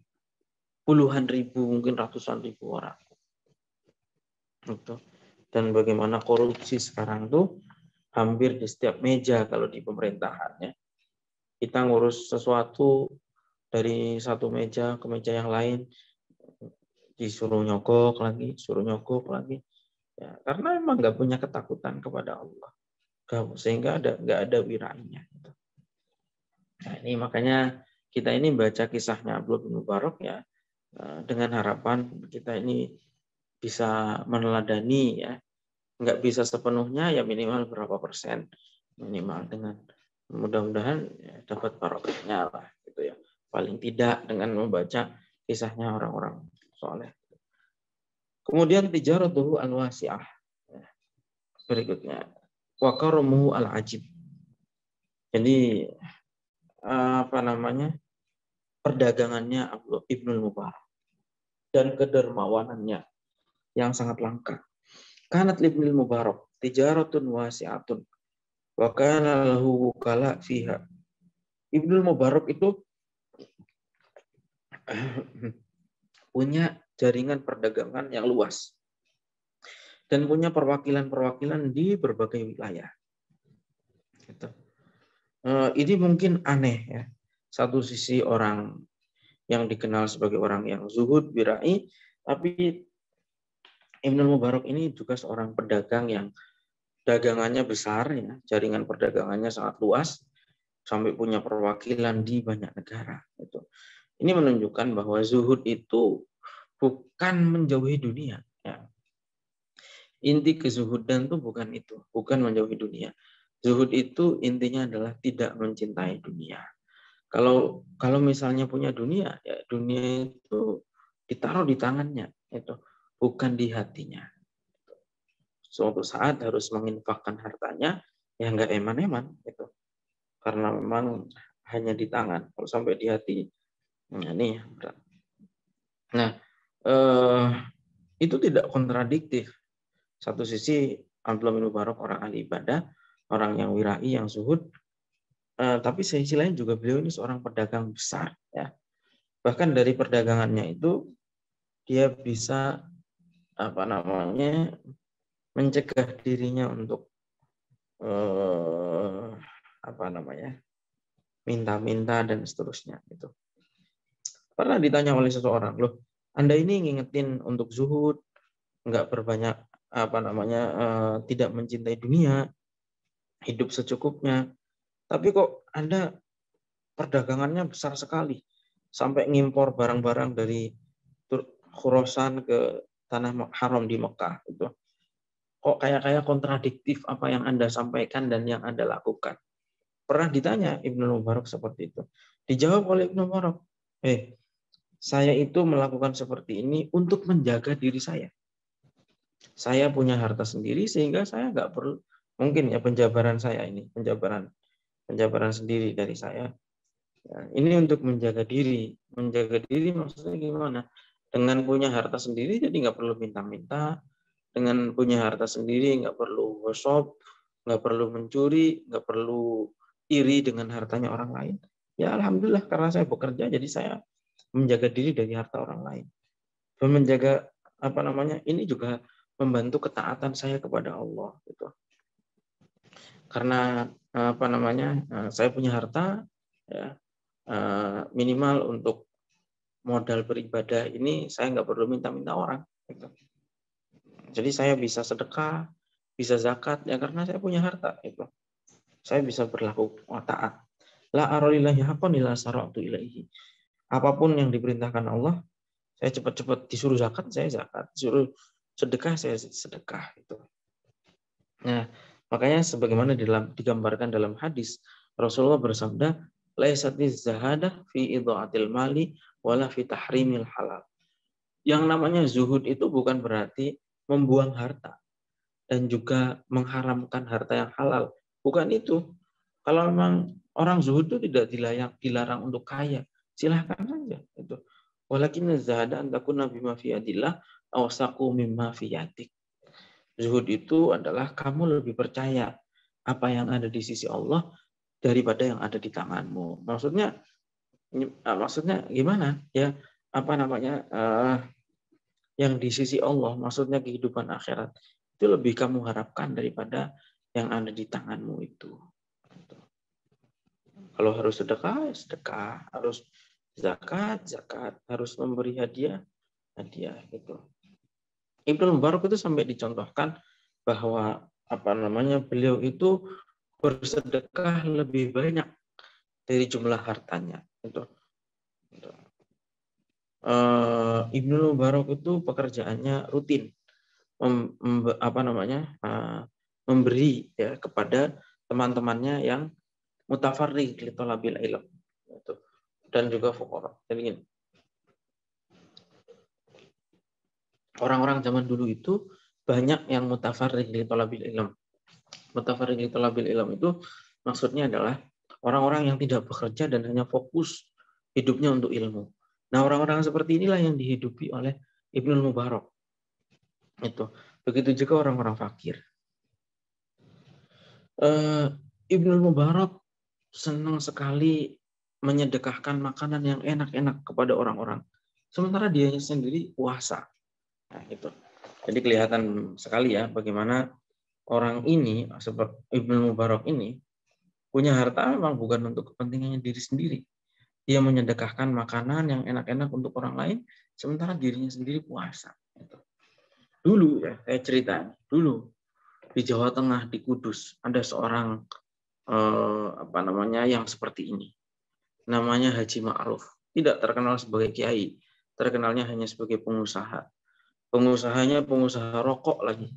puluhan ribu, mungkin ratusan ribu orang. Itu. Dan bagaimana korupsi sekarang tuh hampir di setiap meja kalau di pemerintahannya. Kita ngurus sesuatu dari satu meja ke meja yang lain, disuruh nyogok lagi, Ya, karena memang nggak punya ketakutan kepada Allah, sehingga nggak ada wirainya. Nah, ini makanya kita ini baca kisahnya Abdullah bin Mubarak ya, dengan harapan kita ini bisa meneladani ya, nggak bisa sepenuhnya ya minimal berapa persen minimal, dengan mudah-mudahan ya, dapat barokahnya lah gitu ya, paling tidak dengan membaca kisahnya orang-orang soleh. Kemudian tijaratuhu al-wasi'ah, berikutnya wa karamuhu al-ajib. Jadi apa namanya, perdagangannya Ibnul Mubarak dan kedermawanannya yang sangat langka. Kanat Ibnul Mubarak tijaratun wasi'atun wa kana lahu wukala fiha. Ibnul Mubarak itu punya jaringan perdagangan yang luas dan punya perwakilan-perwakilan di berbagai wilayah. Gitu. Ini mungkin aneh ya. Satu sisi orang yang dikenal sebagai orang yang zuhud, birai, tapi Ibnul Mubarak ini juga seorang pedagang yang dagangannya besar ya, jaringan perdagangannya sangat luas sampai punya perwakilan di banyak negara. Gitu. Ini menunjukkan bahwa zuhud itu bukan menjauhi dunia. Ya. Inti kezuhudan itu bukan itu, bukan menjauhi dunia. Zuhud itu intinya adalah tidak mencintai dunia. Kalau misalnya punya dunia, ya dunia itu ditaruh di tangannya, itu bukan di hatinya. Suatu saat harus menginfakkan hartanya, ya nggak eman-eman, itu karena memang hanya di tangan. Kalau sampai di hati, nah ini berat. Nah, itu tidak kontradiktif. Satu sisi Abdullah bin Mubarak orang ahli ibadah, orang yang wirai, yang zuhud, tapi sisi lain juga beliau ini seorang pedagang besar. Ya. Bahkan dari perdagangannya itu dia bisa apa namanya mencegah dirinya untuk apa namanya minta-minta dan seterusnya. Gitu. Pernah ditanya oleh seseorang, loh, Anda ini ngingetin untuk zuhud, nggak berbanyak apa namanya tidak mencintai dunia, hidup secukupnya. Tapi kok Anda perdagangannya besar sekali, sampai ngimpor barang-barang dari Khurasan ke tanah haram di Mekah. Itu kok kayak kontradiktif apa yang Anda sampaikan dan yang Anda lakukan. Pernah ditanya Ibnu Mubarak seperti itu. Dijawab oleh Ibnu Mubarak, saya itu melakukan seperti ini untuk menjaga diri saya. Saya punya harta sendiri sehingga saya nggak perlu, mungkin ya penjabaran saya ini, penjabaran sendiri dari saya. Ya, ini untuk menjaga diri. Menjaga diri maksudnya gimana? Dengan punya harta sendiri jadi nggak perlu minta-minta. Dengan punya harta sendiri nggak perlu gosip, nggak perlu mencuri, nggak perlu iri dengan hartanya orang lain. Ya alhamdulillah karena saya bekerja jadi saya menjaga diri dari harta orang lain. Dan menjaga apa namanya ini juga membantu ketaatan saya kepada Allah gitu. Karena apa namanya saya punya harta ya, minimal untuk modal beribadah ini saya nggak perlu minta-minta orang. Gitu. Jadi saya bisa sedekah, bisa zakat ya karena saya punya harta. Gitu. Saya bisa berlaku taat. La arolillahi haqqan ila sara'tu ilaihi. Apapun yang diperintahkan Allah, saya cepat-cepat disuruh zakat, saya zakat. Disuruh sedekah, saya sedekah. Gitu. Nah, makanya sebagaimana digambarkan dalam hadis, Rasulullah bersabda, laisatiz zahadah fi idha'atil mali wala fi tahrimil halal. Yang namanya zuhud itu bukan berarti membuang harta dan juga mengharamkan harta yang halal. Bukan itu. Kalau memang orang zuhud itu tidak dilarang untuk kaya, silahkan saja. Itu. Walakin zahada an takuna bima fi yadillah aw saqu mimma fi yadik. Zuhud itu adalah kamu lebih percaya apa yang ada di sisi Allah daripada yang ada di tanganmu. Maksudnya gimana? Ya, apa namanya? Yang di sisi Allah, maksudnya kehidupan akhirat itu lebih kamu harapkan daripada yang ada di tanganmu itu. Kalau harus sedekah, sedekah, harus zakat, zakat, harus memberi hadiah, hadiah gitu. Ibnu Mubarak itu sampai dicontohkan bahwa apa namanya beliau itu bersedekah lebih banyak dari jumlah hartanya. Itu. Ibnu Mubarak itu pekerjaannya rutin, memberi ya kepada teman-temannya yang mutafarriq li talabil ilm gitu. Dan juga fuqara. Jadi gini, orang-orang zaman dulu itu banyak yang mutafarriq li talabil ilm. Mutafarriq li talabil ilm itu maksudnya adalah orang-orang yang tidak bekerja dan hanya fokus hidupnya untuk ilmu. Nah, orang-orang seperti inilah yang dihidupi oleh Ibnu Mubarak. Itu. Begitu juga orang-orang fakir. Ibnu Mubarak senang sekali menyedekahkan makanan yang enak-enak kepada orang-orang. Sementara dia sendiri puasa. Nah, itu. Jadi kelihatan sekali ya bagaimana orang ini, seperti Ibnu Mubarak ini, punya harta memang bukan untuk kepentingannya diri sendiri. Dia menyedekahkan makanan yang enak-enak untuk orang lain, sementara dirinya sendiri puasa. Dulu ya, saya cerita. Dulu di Jawa Tengah, di Kudus, ada seorang yang seperti ini. Namanya Haji Ma'ruf. Tidak terkenal sebagai kiai, terkenalnya hanya sebagai pengusaha. Pengusahanya pengusaha rokok lagi.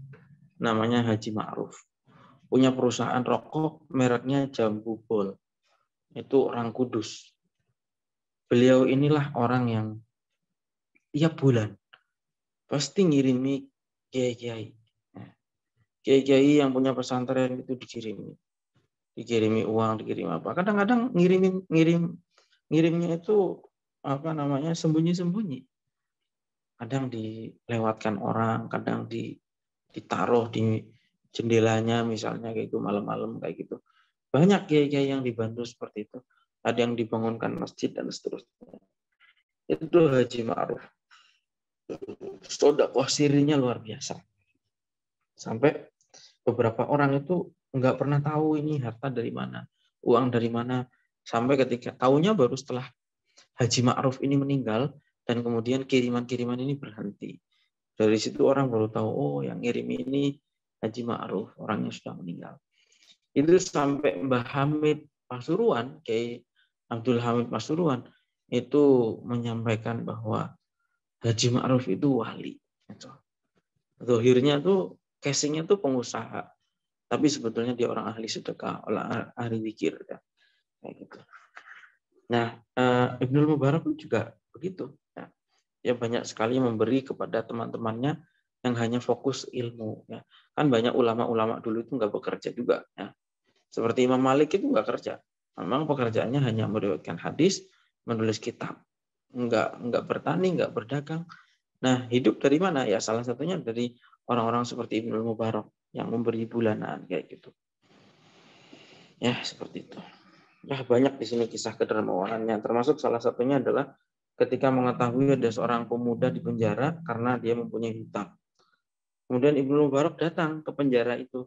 Namanya Haji Ma'ruf. Punya perusahaan rokok, mereknya Jambu Bol. Itu orang Kudus. Beliau inilah orang yang tiap bulan pasti ngirimi kiai-kiai. Kiai-kiai yang punya pesantren itu dikirimi uang, dikirim apa. Kadang-kadang ngirimnya itu sembunyi-sembunyi. Kadang dilewatkan orang, kadang ditaruh di jendelanya misalnya kayak itu malam-malam kayak gitu. Banyak kiai-kiai yang dibantu seperti itu. Ada yang dibangunkan masjid dan seterusnya. Itu Haji Ma'ruf. Sedekah sirinya luar biasa. Sampai beberapa orang itu nggak pernah tahu ini harta dari mana, uang dari mana. Sampai ketika tahunya baru setelah Haji Ma'ruf ini meninggal dan kemudian kiriman-kiriman ini berhenti. Dari situ orang baru tahu, oh yang ngirim ini Haji Ma'ruf, orangnya sudah meninggal. Itu sampai Mbah Hamid Pasuruan, Kiai Abdul Hamid Pasuruan, itu menyampaikan bahwa Haji Ma'ruf itu wali. Zahirnya tuh, casingnya tuh pengusaha. Tapi sebetulnya dia orang ahli sedekah, orang ahli zikir. Ya. Kayak gitu. Nah, Ibnu Mubarak pun juga begitu. Ya. Dia banyak sekali memberi kepada teman-temannya yang hanya fokus ilmu. Ya. Kan banyak ulama-ulama dulu itu nggak bekerja juga. Ya. Seperti Imam Malik itu nggak kerja. Memang pekerjaannya hanya meriwayatkan hadis, menulis kitab. Nggak bertani, nggak berdagang. Nah, hidup dari mana? Ya salah satunya dari orang-orang seperti Ibnu Mubarak yang memberi bulanan kayak gitu. Ya, seperti itu. Ya, banyak di sini kisah kedermawanannya. Termasuk salah satunya adalah ketika mengetahui ada seorang pemuda di penjara karena dia mempunyai hutang. Kemudian Ibnu Mubarak datang ke penjara itu.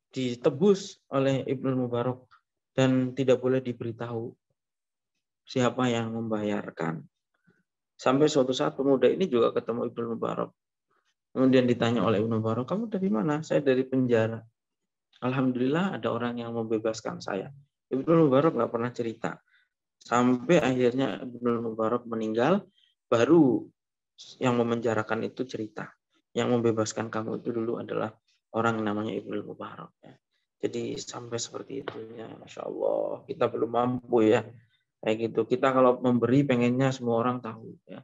Ditebus oleh Ibnu Mubarak dan tidak boleh diberitahu siapa yang membayarkan. Sampai suatu saat pemuda ini juga ketemu Ibnu Mubarak. Kemudian ditanya oleh Ibnu Mubarak, kamu dari mana? Saya dari penjara. Alhamdulillah ada orang yang membebaskan saya. Ibnu Mubarak nggak pernah cerita. Sampai akhirnya Ibnu Mubarak meninggal, baru yang memenjarakan itu cerita. Yang membebaskan kamu itu dulu adalah orang namanya Ibnu Mubarak. Jadi sampai seperti itu ya, Masya Allah. Kita belum mampu ya. Kayak gitu. Kita kalau memberi pengennya semua orang tahu ya.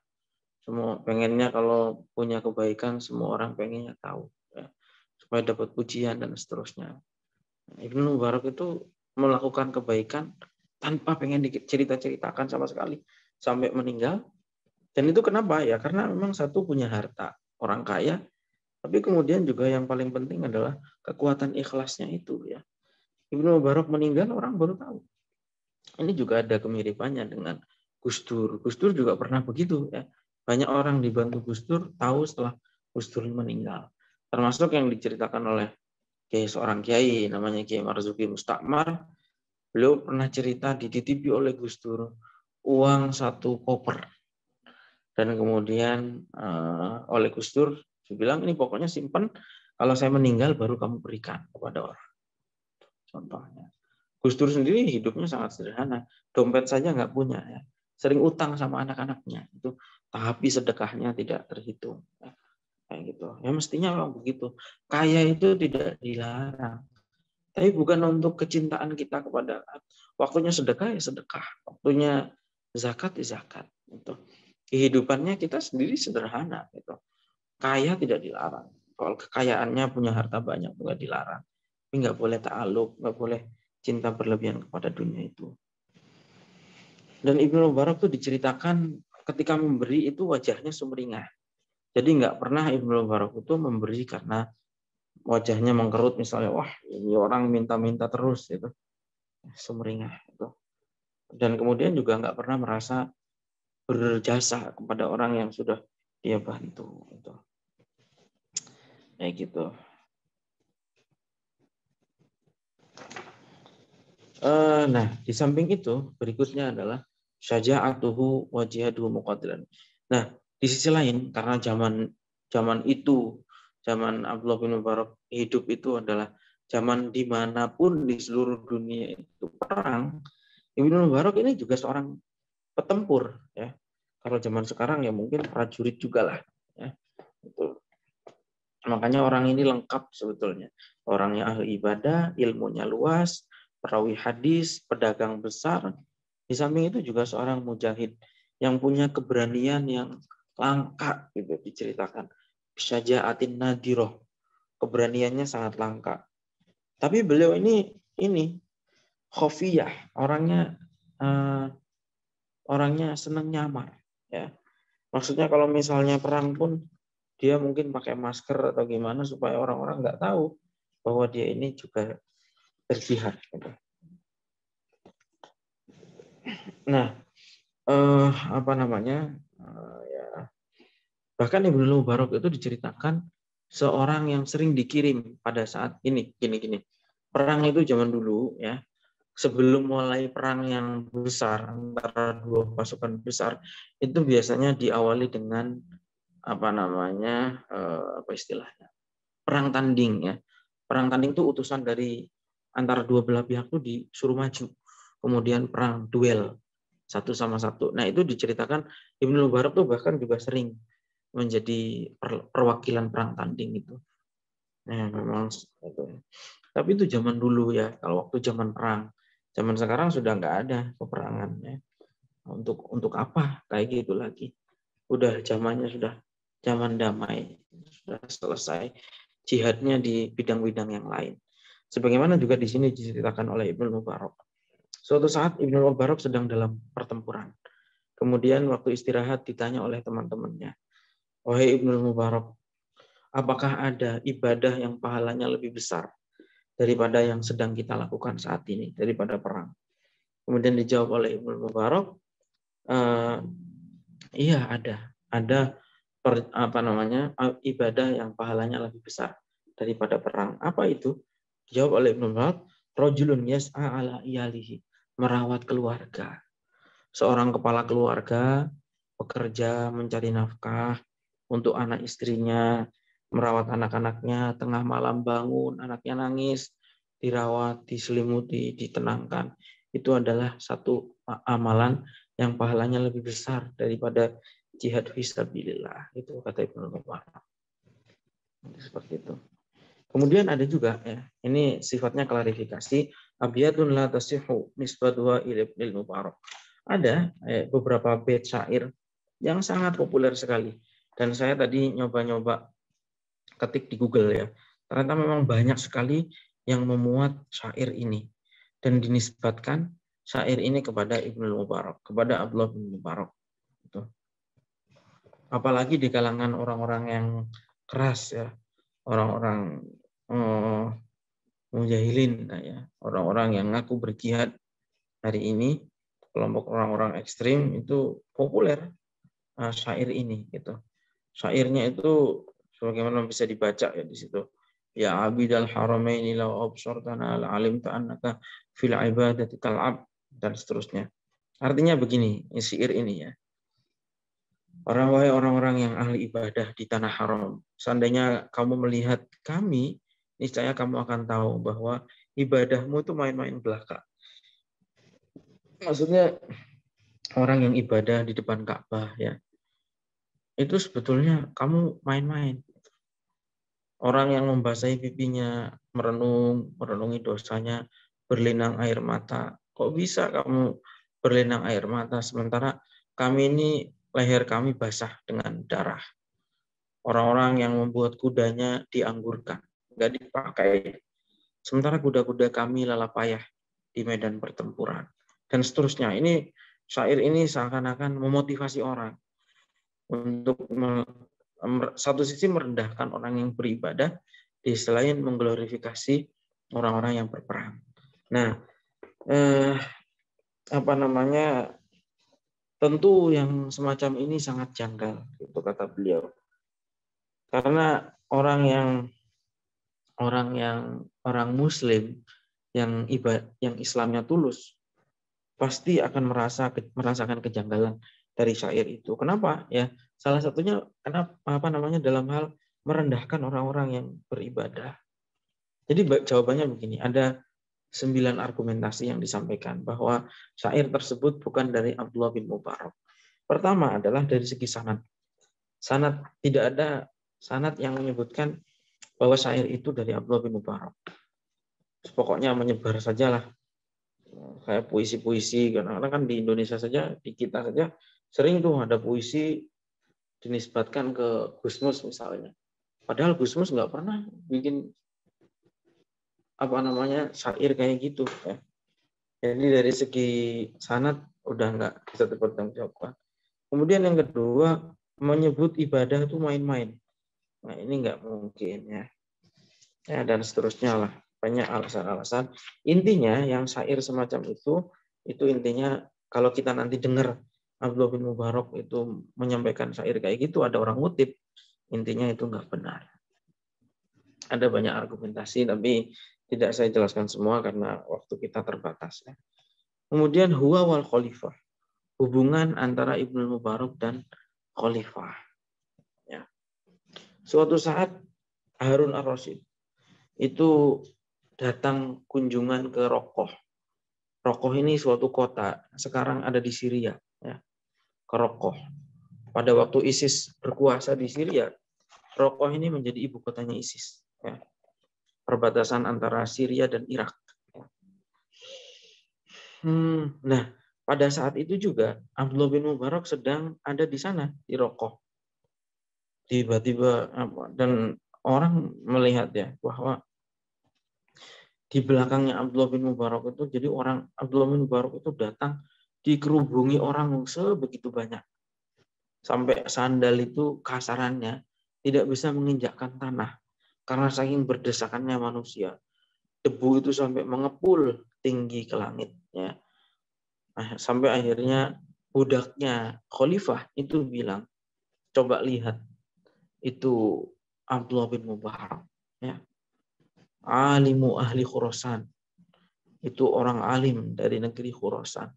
Semua pengennya kalau punya kebaikan semua orang pengennya tahu ya. Supaya dapat pujian dan seterusnya. Ibnu Mubarak itu melakukan kebaikan tanpa pengen dicerita-ceritakan sama sekali sampai meninggal. Dan itu kenapa? Ya karena memang satu punya harta, orang kaya, tapi kemudian juga yang paling penting adalah kekuatan ikhlasnya itu ya. Ibnu Mubarak meninggal orang baru tahu. Ini juga ada kemiripannya dengan Gus Dur. Gus Dur juga pernah begitu ya. Banyak orang dibantu Gus Dur tahu setelah Gus Dur meninggal. Termasuk yang diceritakan oleh seorang kiai namanya Kiai Marzuki Mustakmar. Beliau pernah cerita dititipi oleh Gus Dur uang 1 koper. Dan kemudian oleh Gus Dur dibilang ini pokoknya simpen, kalau saya meninggal baru kamu berikan kepada orang. Contohnya. Gus Dur sendiri hidupnya sangat sederhana. Dompet saja nggak punya. Ya. Sering utang sama anak-anaknya. Itu. tapi sedekahnya tidak terhitung. Kayak gitu. Ya mestinya memang begitu. Kaya itu tidak dilarang. Tapi bukan untuk kecintaan kita kepada waktunya sedekah ya sedekah, waktunya zakat ya zakat. Gitu. Kehidupannya kita sendiri sederhana. Gitu. Kaya tidak dilarang. Kalau kekayaannya punya harta banyak juga dilarang. Tapi nggak boleh ta'aluk, nggak boleh cinta berlebihan kepada dunia itu. Dan Ibnu Mubarak tuh diceritakan ketika memberi itu wajahnya sumringah. Jadi nggak pernah Ibnu Mubarak itu memberi karena wajahnya mengkerut misalnya, wah ini orang minta-minta terus itu, sumringah itu. Dan kemudian juga nggak pernah merasa berjasa kepada orang yang sudah dia bantu itu. Kayak gitu. Nah, di samping itu berikutnya adalah syaja'atuhu wa jihaduhu muqaddiran. Nah, di sisi lain karena zaman itu, zaman Abdullah bin Mubarak hidup itu adalah zaman dimanapun di seluruh dunia itu perang. Ibnu Mubarak ini juga seorang petempur, ya. Kalau zaman sekarang ya mungkin prajurit juga lah, ya. Itu. Makanya orang ini lengkap sebetulnya. Orangnya ahli ibadah, ilmunya luas, perawi hadis, pedagang besar. Di samping itu juga seorang mujahid yang punya keberanian yang langka gitu diceritakan. Syaja'atin nadiroh. Keberaniannya sangat langka. Tapi beliau ini khofiyah, orangnya senang nyamar, ya. Maksudnya kalau misalnya perang pun dia mungkin pakai masker atau gimana supaya orang-orang nggak tahu bahwa dia ini juga berjihad. Gitu. Nah, apa namanya? Ya, bahkan Ibnu Mubarak itu diceritakan seorang yang sering dikirim pada saat ini, gini. Perang itu zaman dulu, ya. Sebelum mulai perang yang besar antara dua pasukan besar, itu biasanya diawali dengan apa namanya? Apa istilahnya? Perang tanding, ya. Perang tanding itu utusan dari antara dua belah pihak itu disuruh maju. Kemudian perang duel satu sama satu. Nah, itu diceritakan Ibnu Mubarak tuh bahkan juga sering menjadi perwakilan perang tanding itu. Nah, memang itu. Tapi itu zaman dulu ya, kalau waktu zaman perang. Zaman sekarang sudah nggak ada peperangan, ya. Untuk apa kayak gitu lagi? Udah zamannya sudah zaman damai, sudah selesai. Jihadnya di bidang-bidang yang lain. Sebagaimana juga di sini diceritakan oleh Ibnu Mubarak. Suatu saat Ibnu Mubarak sedang dalam pertempuran. Kemudian waktu istirahat ditanya oleh teman-temannya, "Wahai Ibnu Mubarak, apakah ada ibadah yang pahalanya lebih besar daripada yang sedang kita lakukan saat ini, daripada perang?" Kemudian dijawab oleh Ibnu Mubarak, iya ada. Ada ibadah yang pahalanya lebih besar daripada perang. Apa itu? Dijawab oleh Ibnu Mubarak, rajulun yas'a ala iyalihi, merawat keluarga. Seorang kepala keluarga bekerja mencari nafkah untuk anak istrinya, merawat anak-anaknya, tengah malam bangun, anaknya nangis, dirawat, diselimuti, ditenangkan. Itu adalah satu amalan yang pahalanya lebih besar daripada jihad fisabilillah. Itu kata Ibnu Mubarak. Seperti itu. Kemudian ada juga, ya, ini sifatnya klarifikasi, abiyatun la tasihhu nisbatuha ila Ibnu Mubarak. Ada beberapa bait syair yang sangat populer sekali. Dan saya tadi nyoba-nyoba ketik di Google, ya. Ternyata memang banyak sekali yang memuat syair ini. Dan dinisbatkan syair ini kepada Ibnu Mubarak, kepada Abdullah bin Mubarak. Gitu. Apalagi di kalangan orang-orang yang keras, ya. Orang-orang mujahilin, ya. Orang-orang yang ngaku berjihad hari ini, kelompok orang-orang ekstrim itu populer syair ini, gitu. Syairnya itu sebagaimana bisa dibaca ya di situ. Ya abidal haramaini law absartana la alimta annaka fil ibadati tal'ab, dan seterusnya. Artinya begini, syair ini, ya. Orang-orang yang ahli ibadah di tanah haram, seandainya kamu melihat kami, niscaya kamu akan tahu bahwa ibadahmu itu main-main belaka. Maksudnya orang yang ibadah di depan Ka'bah, ya, itu sebetulnya kamu main-main. Orang yang membasahi pipinya, merenungi dosanya, berlinang air mata. Kok bisa kamu berlinang air mata sementara kami ini leher kami basah dengan darah. Orang-orang yang membuat kudanya dianggurkan, nggak dipakai. Sementara kuda-kuda kami lelah payah di medan pertempuran. Dan seterusnya. Ini syair ini seakan-akan memotivasi orang untuk satu sisi merendahkan orang yang beribadah, di selain mengglorifikasi orang-orang yang berperang. Nah, tentu yang semacam ini sangat janggal, itu kata beliau. Karena orang Muslim yang Islamnya tulus pasti akan merasakan kejanggalan dari syair itu. Kenapa? Ya, salah satunya dalam hal merendahkan orang-orang yang beribadah. Jadi jawabannya begini, ada 9 argumentasi yang disampaikan bahwa syair tersebut bukan dari Abdullah bin Mubarak. Pertama adalah dari segi sanad. Sanad, tidak ada sanad yang menyebutkan bahwa syair itu dari Abdullah bin Mubarak. Pokoknya menyebar sajalah. Kayak puisi-puisi, karena kan di Indonesia saja, di kita saja sering tuh ada puisi dinisbatkan ke Gusmus misalnya. Padahal Gusmus nggak pernah bikin syair kayak gitu ya. Jadi dari segi sanad udah nggak bisa dipertanggungjawabkan. Kemudian yang kedua, menyebut ibadah itu main-main. Nah ini nggak mungkin ya. Dan seterusnya lah. Banyak alasan-alasan. Intinya yang syair semacam itu intinya kalau kita nanti dengar Abdullah bin Mubarak itu menyampaikan syair kayak gitu, ada orang ngutip, intinya itu nggak benar. Ada banyak argumentasi, tapi tidak saya jelaskan semua karena waktu kita terbatas. Kemudian huwa wal khalifah, hubungan antara Ibnu Mubarak dan khalifah. Ya. Suatu saat Harun ar-Rasyid itu datang kunjungan ke Rokoh. Rokoh ini suatu kota, sekarang ada di Syria. Ya. Ke Rokoh. Pada waktu ISIS berkuasa di Syria, Rokoh ini menjadi ibu kotanya ISIS. Ya. Perbatasan antara Syria dan Irak. Nah, pada saat itu juga Abdullah bin Mubarak sedang ada di sana, di Rokoh. Tiba-tiba, dan orang melihat ya, bahwa di belakangnya Abdullah bin Mubarak itu, jadi Abdullah bin Mubarak itu datang dikerubungi orang sebegitu banyak. Sampai sandal itu kasarannya tidak bisa menginjakkan tanah karena saking berdesakannya manusia. Debu itu sampai mengepul tinggi ke langit. Ya. Nah, sampai akhirnya budaknya khalifah itu bilang, coba lihat, itu Abdullah bin Mubarak. Ya. Alimu ahli Khurasan. Itu orang alim dari negeri Khurasan.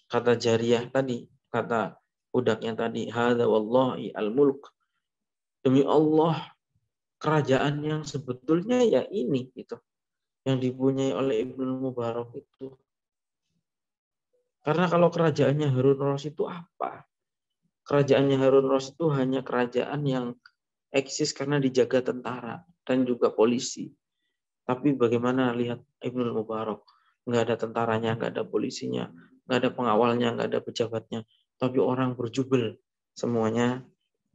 Kata jariyah tadi, kata budaknya tadi, hadza wallahi al-mulk. Demi Allah, kerajaan yang sebetulnya ya ini gitu, yang dipunyai oleh Ibnu Mubarak itu. Karena kalau kerajaannya Harun ar-Rasyid itu apa? Kerajaannya Harun ar-Rasyid itu hanya kerajaan yang eksis karena dijaga tentara dan juga polisi. Tapi bagaimana lihat Ibnu Mubarak? Nggak ada tentaranya, nggak ada polisinya, nggak ada pengawalnya, nggak ada pejabatnya. Tapi orang berjubel, semuanya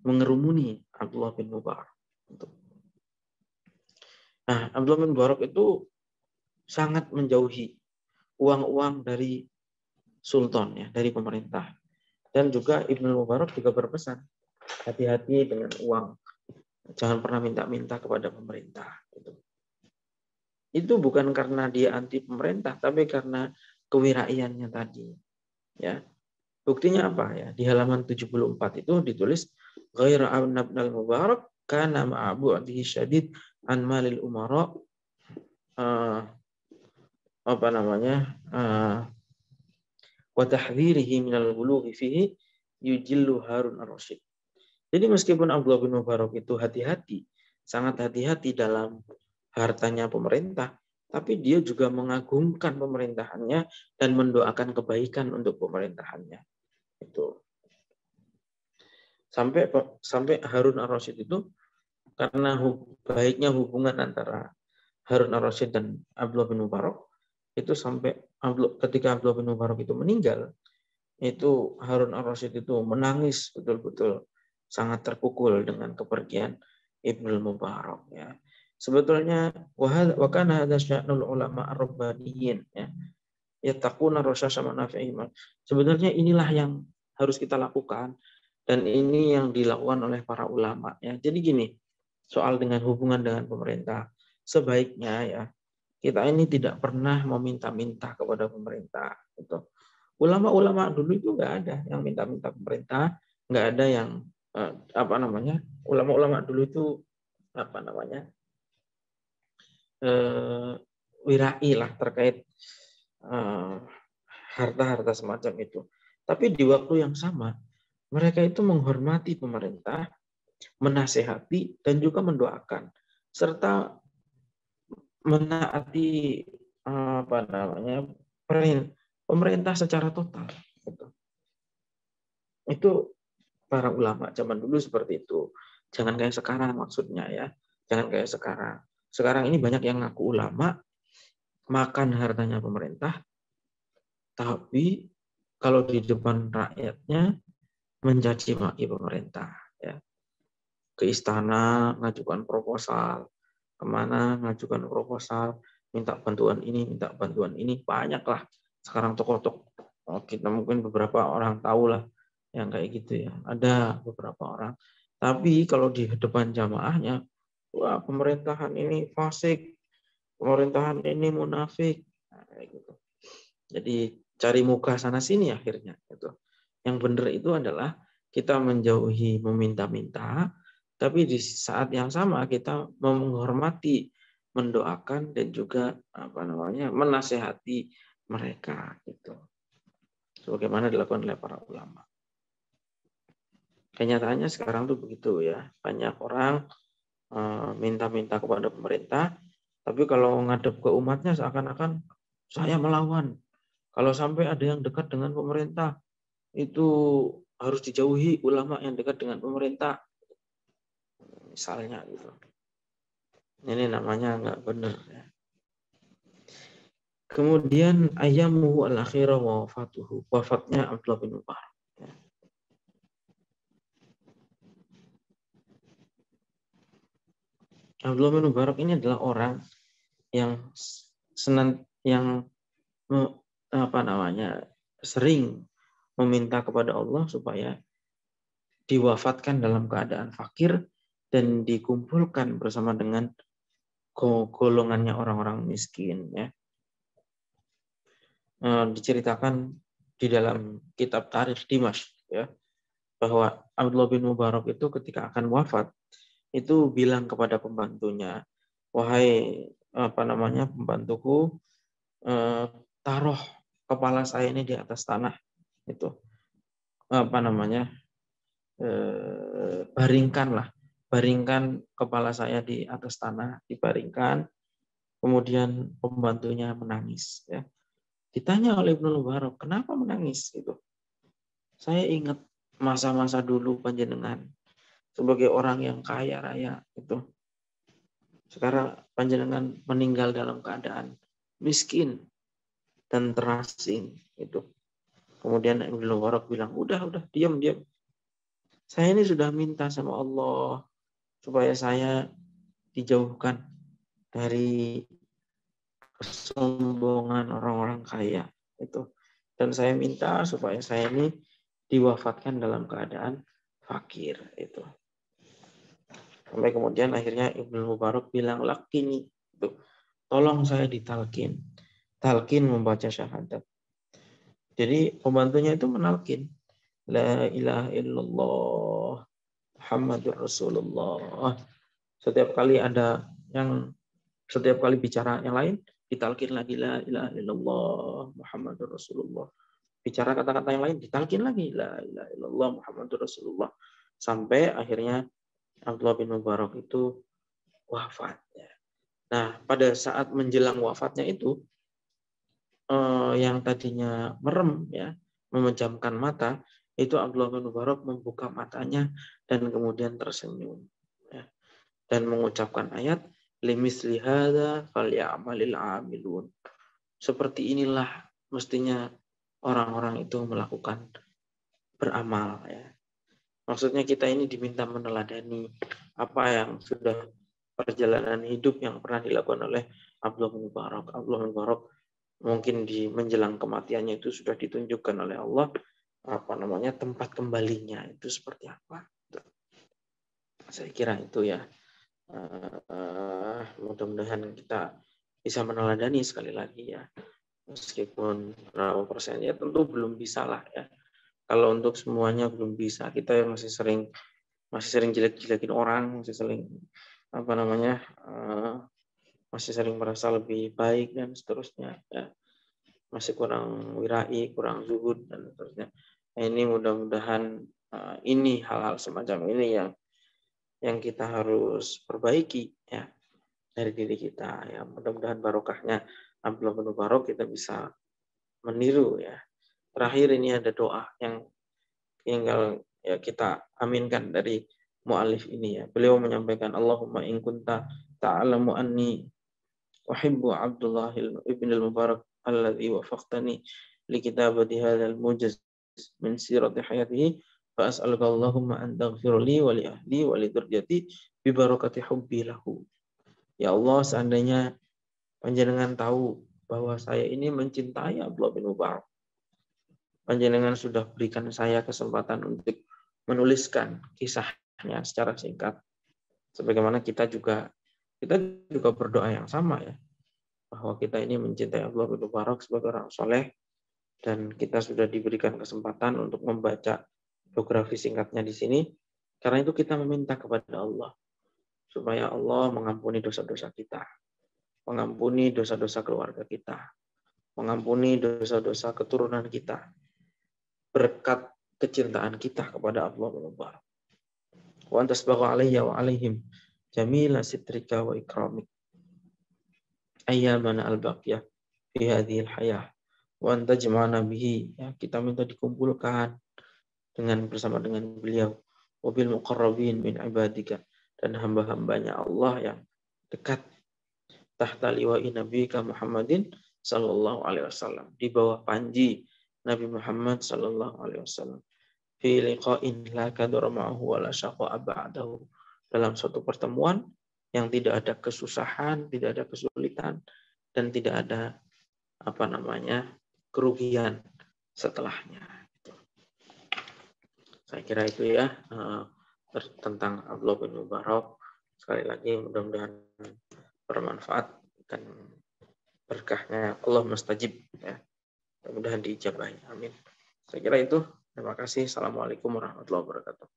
mengerumuni Abdullah bin Mubarak. Nah, Abdullah bin Mubarak itu sangat menjauhi uang-uang dari sultan, ya, dari pemerintah. Dan juga Ibnu Mubarak juga berpesan, hati-hati dengan uang. Jangan pernah minta-minta kepada pemerintah. Itu bukan karena dia anti pemerintah, tapi karena kewiraiannya tadi. Ya. Buktinya apa ya? Di halaman 74 itu ditulis ghaira al Mubarak kana ma'bu'dihi syadid an malil umara wa tahdhirihi minal ghuluwi fihi yujillu Harun ar-Rasyid. Jadi meskipun Abdullah bin Mubarak itu hati-hati, sangat hati-hati dalam hartanya pemerintah, tapi dia juga mengagungkan pemerintahannya dan mendoakan kebaikan untuk pemerintahannya. Itu. Sampai Harun ar-Rasyid itu, karena baiknya hubungan antara Harun ar-Rasyid dan Abdullah bin Mubarak, itu sampai ketika Abdullah bin Mubarak itu meninggal, itu Harun ar-Rasyid itu menangis betul-betul, sangat terpukul dengan kepergian Ibnul Mubarak, ya. Sebetulnya wa kana hadza sya'nul ulama ar-rabbaniyin, ya. Yattaquna rasyasha manafi'ihim. Sebenarnya inilah yang harus kita lakukan, dan ini yang dilakukan oleh para ulama, ya. Jadi gini, soal dengan hubungan dengan pemerintah, sebaiknya ya kita ini tidak pernah meminta-minta kepada pemerintah. Gitu. Ulama-ulama dulu itu nggak ada yang minta-minta pemerintah, nggak ada yang ulama-ulama dulu itu wirai lah terkait harta-harta semacam itu. Tapi di waktu yang sama mereka itu menghormati pemerintah, menasehati dan juga mendoakan, serta menaati pemerintah secara total. Itu para ulama zaman dulu seperti itu. Jangan kayak sekarang maksudnya, ya. Jangan kayak sekarang. Sekarang ini banyak yang ngaku ulama, makan hartanya pemerintah, tapi kalau di depan rakyatnya mencaci maki pemerintah, ya. Ke istana ngajukan proposal, kemana ngajukan proposal, minta bantuan ini, banyaklah sekarang tokoh-tokoh. Kita mungkin beberapa orang tahu lah yang kayak gitu, ya. Ada beberapa orang. Tapi kalau di depan jamaahnya, wah, pemerintahan ini fasik, pemerintahan ini munafik, nah, kayak gitu. Jadi cari muka sana sini akhirnya. Gitu. Yang benar itu adalah kita menjauhi meminta-minta, tapi di saat yang sama kita menghormati, mendoakan dan juga menasehati mereka, gitu. Sebagaimana dilakukan oleh para ulama. Kenyataannya sekarang tuh begitu, ya. Banyak orang minta-minta kepada pemerintah, tapi kalau ngadep ke umatnya seakan-akan saya melawan. Kalau sampai ada yang dekat dengan pemerintah, itu harus dijauhi ulama yang dekat dengan pemerintah. Misalnya gitu. Ini namanya nggak benar, ya. Kemudian ayamuhu al-akhirah wa wafatuhu. Wafatnya Abdullah bin Mubarak. Abdullah bin Mubarak ini adalah orang yang sering meminta kepada Allah supaya diwafatkan dalam keadaan fakir dan dikumpulkan bersama dengan golongannya orang-orang miskin, ya. Diceritakan di dalam kitab Tarikh Dimasyq, ya, bahwa Abdullah bin Mubarak itu ketika akan wafat itu bilang kepada pembantunya, wahai pembantuku, taruh kepala saya ini di atas tanah, itu baringkan kepala saya di atas tanah, dibaringkan. Kemudian pembantunya menangis, ya. Ditanya oleh Ibnu Mubarak, kenapa menangis? Itu saya ingat masa-masa dulu panjenengan sebagai orang yang kaya raya, itu sekarang panjenengan meninggal dalam keadaan miskin dan terasing, itu. Kemudian Ibnu Mubarak bilang, udah diam. Saya ini sudah minta sama Allah supaya saya dijauhkan dari kesombongan orang-orang kaya, itu. Dan saya minta supaya saya ini diwafatkan dalam keadaan fakir, itu. Sampai kemudian akhirnya Ibnu Mubarak bilang, lakini, itu, tolong saya ditalkin. Talkin membaca syahadat. Jadi pembantunya itu menalkin, la ilaha illallah Muhammadur Rasulullah. Setiap kali bicara yang lain, ditalkin lagi, la ilaha illallah Muhammadur Rasulullah. Bicara kata-kata yang lain, ditalkin lagi, la ilaha illallah Muhammadur Rasulullah. Sampai akhirnya Abdullah bin Mubarak itu wafat. Nah, pada saat menjelang wafatnya itu, yang tadinya merem, ya, memejamkan mata, itu Abdullah bin Mubarak membuka matanya dan kemudian tersenyum, ya, dan mengucapkan ayat limisli hadza falyamalil amilun. Seperti inilah mestinya orang-orang itu melakukan beramal, ya. Maksudnya kita ini diminta meneladani apa yang sudah perjalanan hidup yang pernah dilakukan oleh Abdullah bin Mubarak. Abdullah bin Mubarak mungkin di menjelang kematiannya itu sudah ditunjukkan oleh Allah tempat kembalinya itu seperti apa. Saya kira itu ya. Mudah-mudahan kita bisa meneladani sekali lagi ya. Meskipun berapa persen ya tentu belum bisa lah ya. Kalau untuk semuanya belum bisa, kita masih sering jelek-jelekin orang, masih sering masih sering merasa lebih baik dan seterusnya ya. Masih kurang wirai, kurang zuhud dan seterusnya. Nah, ini mudah-mudahan ini hal-hal semacam ini yang kita harus perbaiki ya dari diri kita ya. Mudah-mudahan barokahnya Abdullah bin Mubarak kita bisa meniru ya. Terakhir ini ada doa yang tinggal ya kita aminkan dari mu'alif ini ya. Beliau menyampaikan Allahumma in kunta ta'lamu anni uhibbu Abdullah ibn al-Mubarak alladhi wafaqtani li kitabati hadzal mujaz min sirati hayatihi fa as'aluka Allahumma an taghfir li wa li ahli wa li dzurriyyati bi barakati hubbi lahu. Ya Allah, seandainya panjenengan tahu bahwa saya ini mencintai Abdullah bin Mubarak, panjenengan sudah berikan saya kesempatan untuk menuliskan kisahnya secara singkat. Sebagaimana kita juga berdoa yang sama ya, bahwa kita ini mencintai Abdullah bin Mubarak sebagai orang soleh, dan kita sudah diberikan kesempatan untuk membaca biografi singkatnya di sini. Karena itu kita meminta kepada Allah supaya Allah mengampuni dosa-dosa kita, mengampuni dosa-dosa keluarga kita, mengampuni dosa-dosa keturunan kita, berkat kecintaan kita kepada Allah bin Mubarak. Wa antas bagha alayya wa alaihim jamila sitrika wa ikramik ayyamana al-baqiyah fi hadhil hayah wa anta jama'ana bihi. Ya, kita minta dikumpulkan bersama dengan beliau, wabil muqarrabin min ibadika, dan hamba-hambanya Allah yang dekat, tahta liwa'i nabiyika Muhammadin sallallahu alaihi wasallam, di bawah panji Nabi Muhammad sallallahu alaihi wasallam, fi liqa'in la kadara ma'ahu wa la syaqa'a ba'dahu, dalam suatu pertemuan yang tidak ada kesusahan, tidak ada kesulitan, dan tidak ada kerugian setelahnya. Saya kira itu ya tentang Abdullah bin Mubarak. Sekali lagi mudah-mudahan bermanfaat dan berkahnya Allah mustajib ya. Mudah-mudahan diijabahi. Amin. Saya kira itu. Terima kasih. Assalamualaikum warahmatullahi wabarakatuh.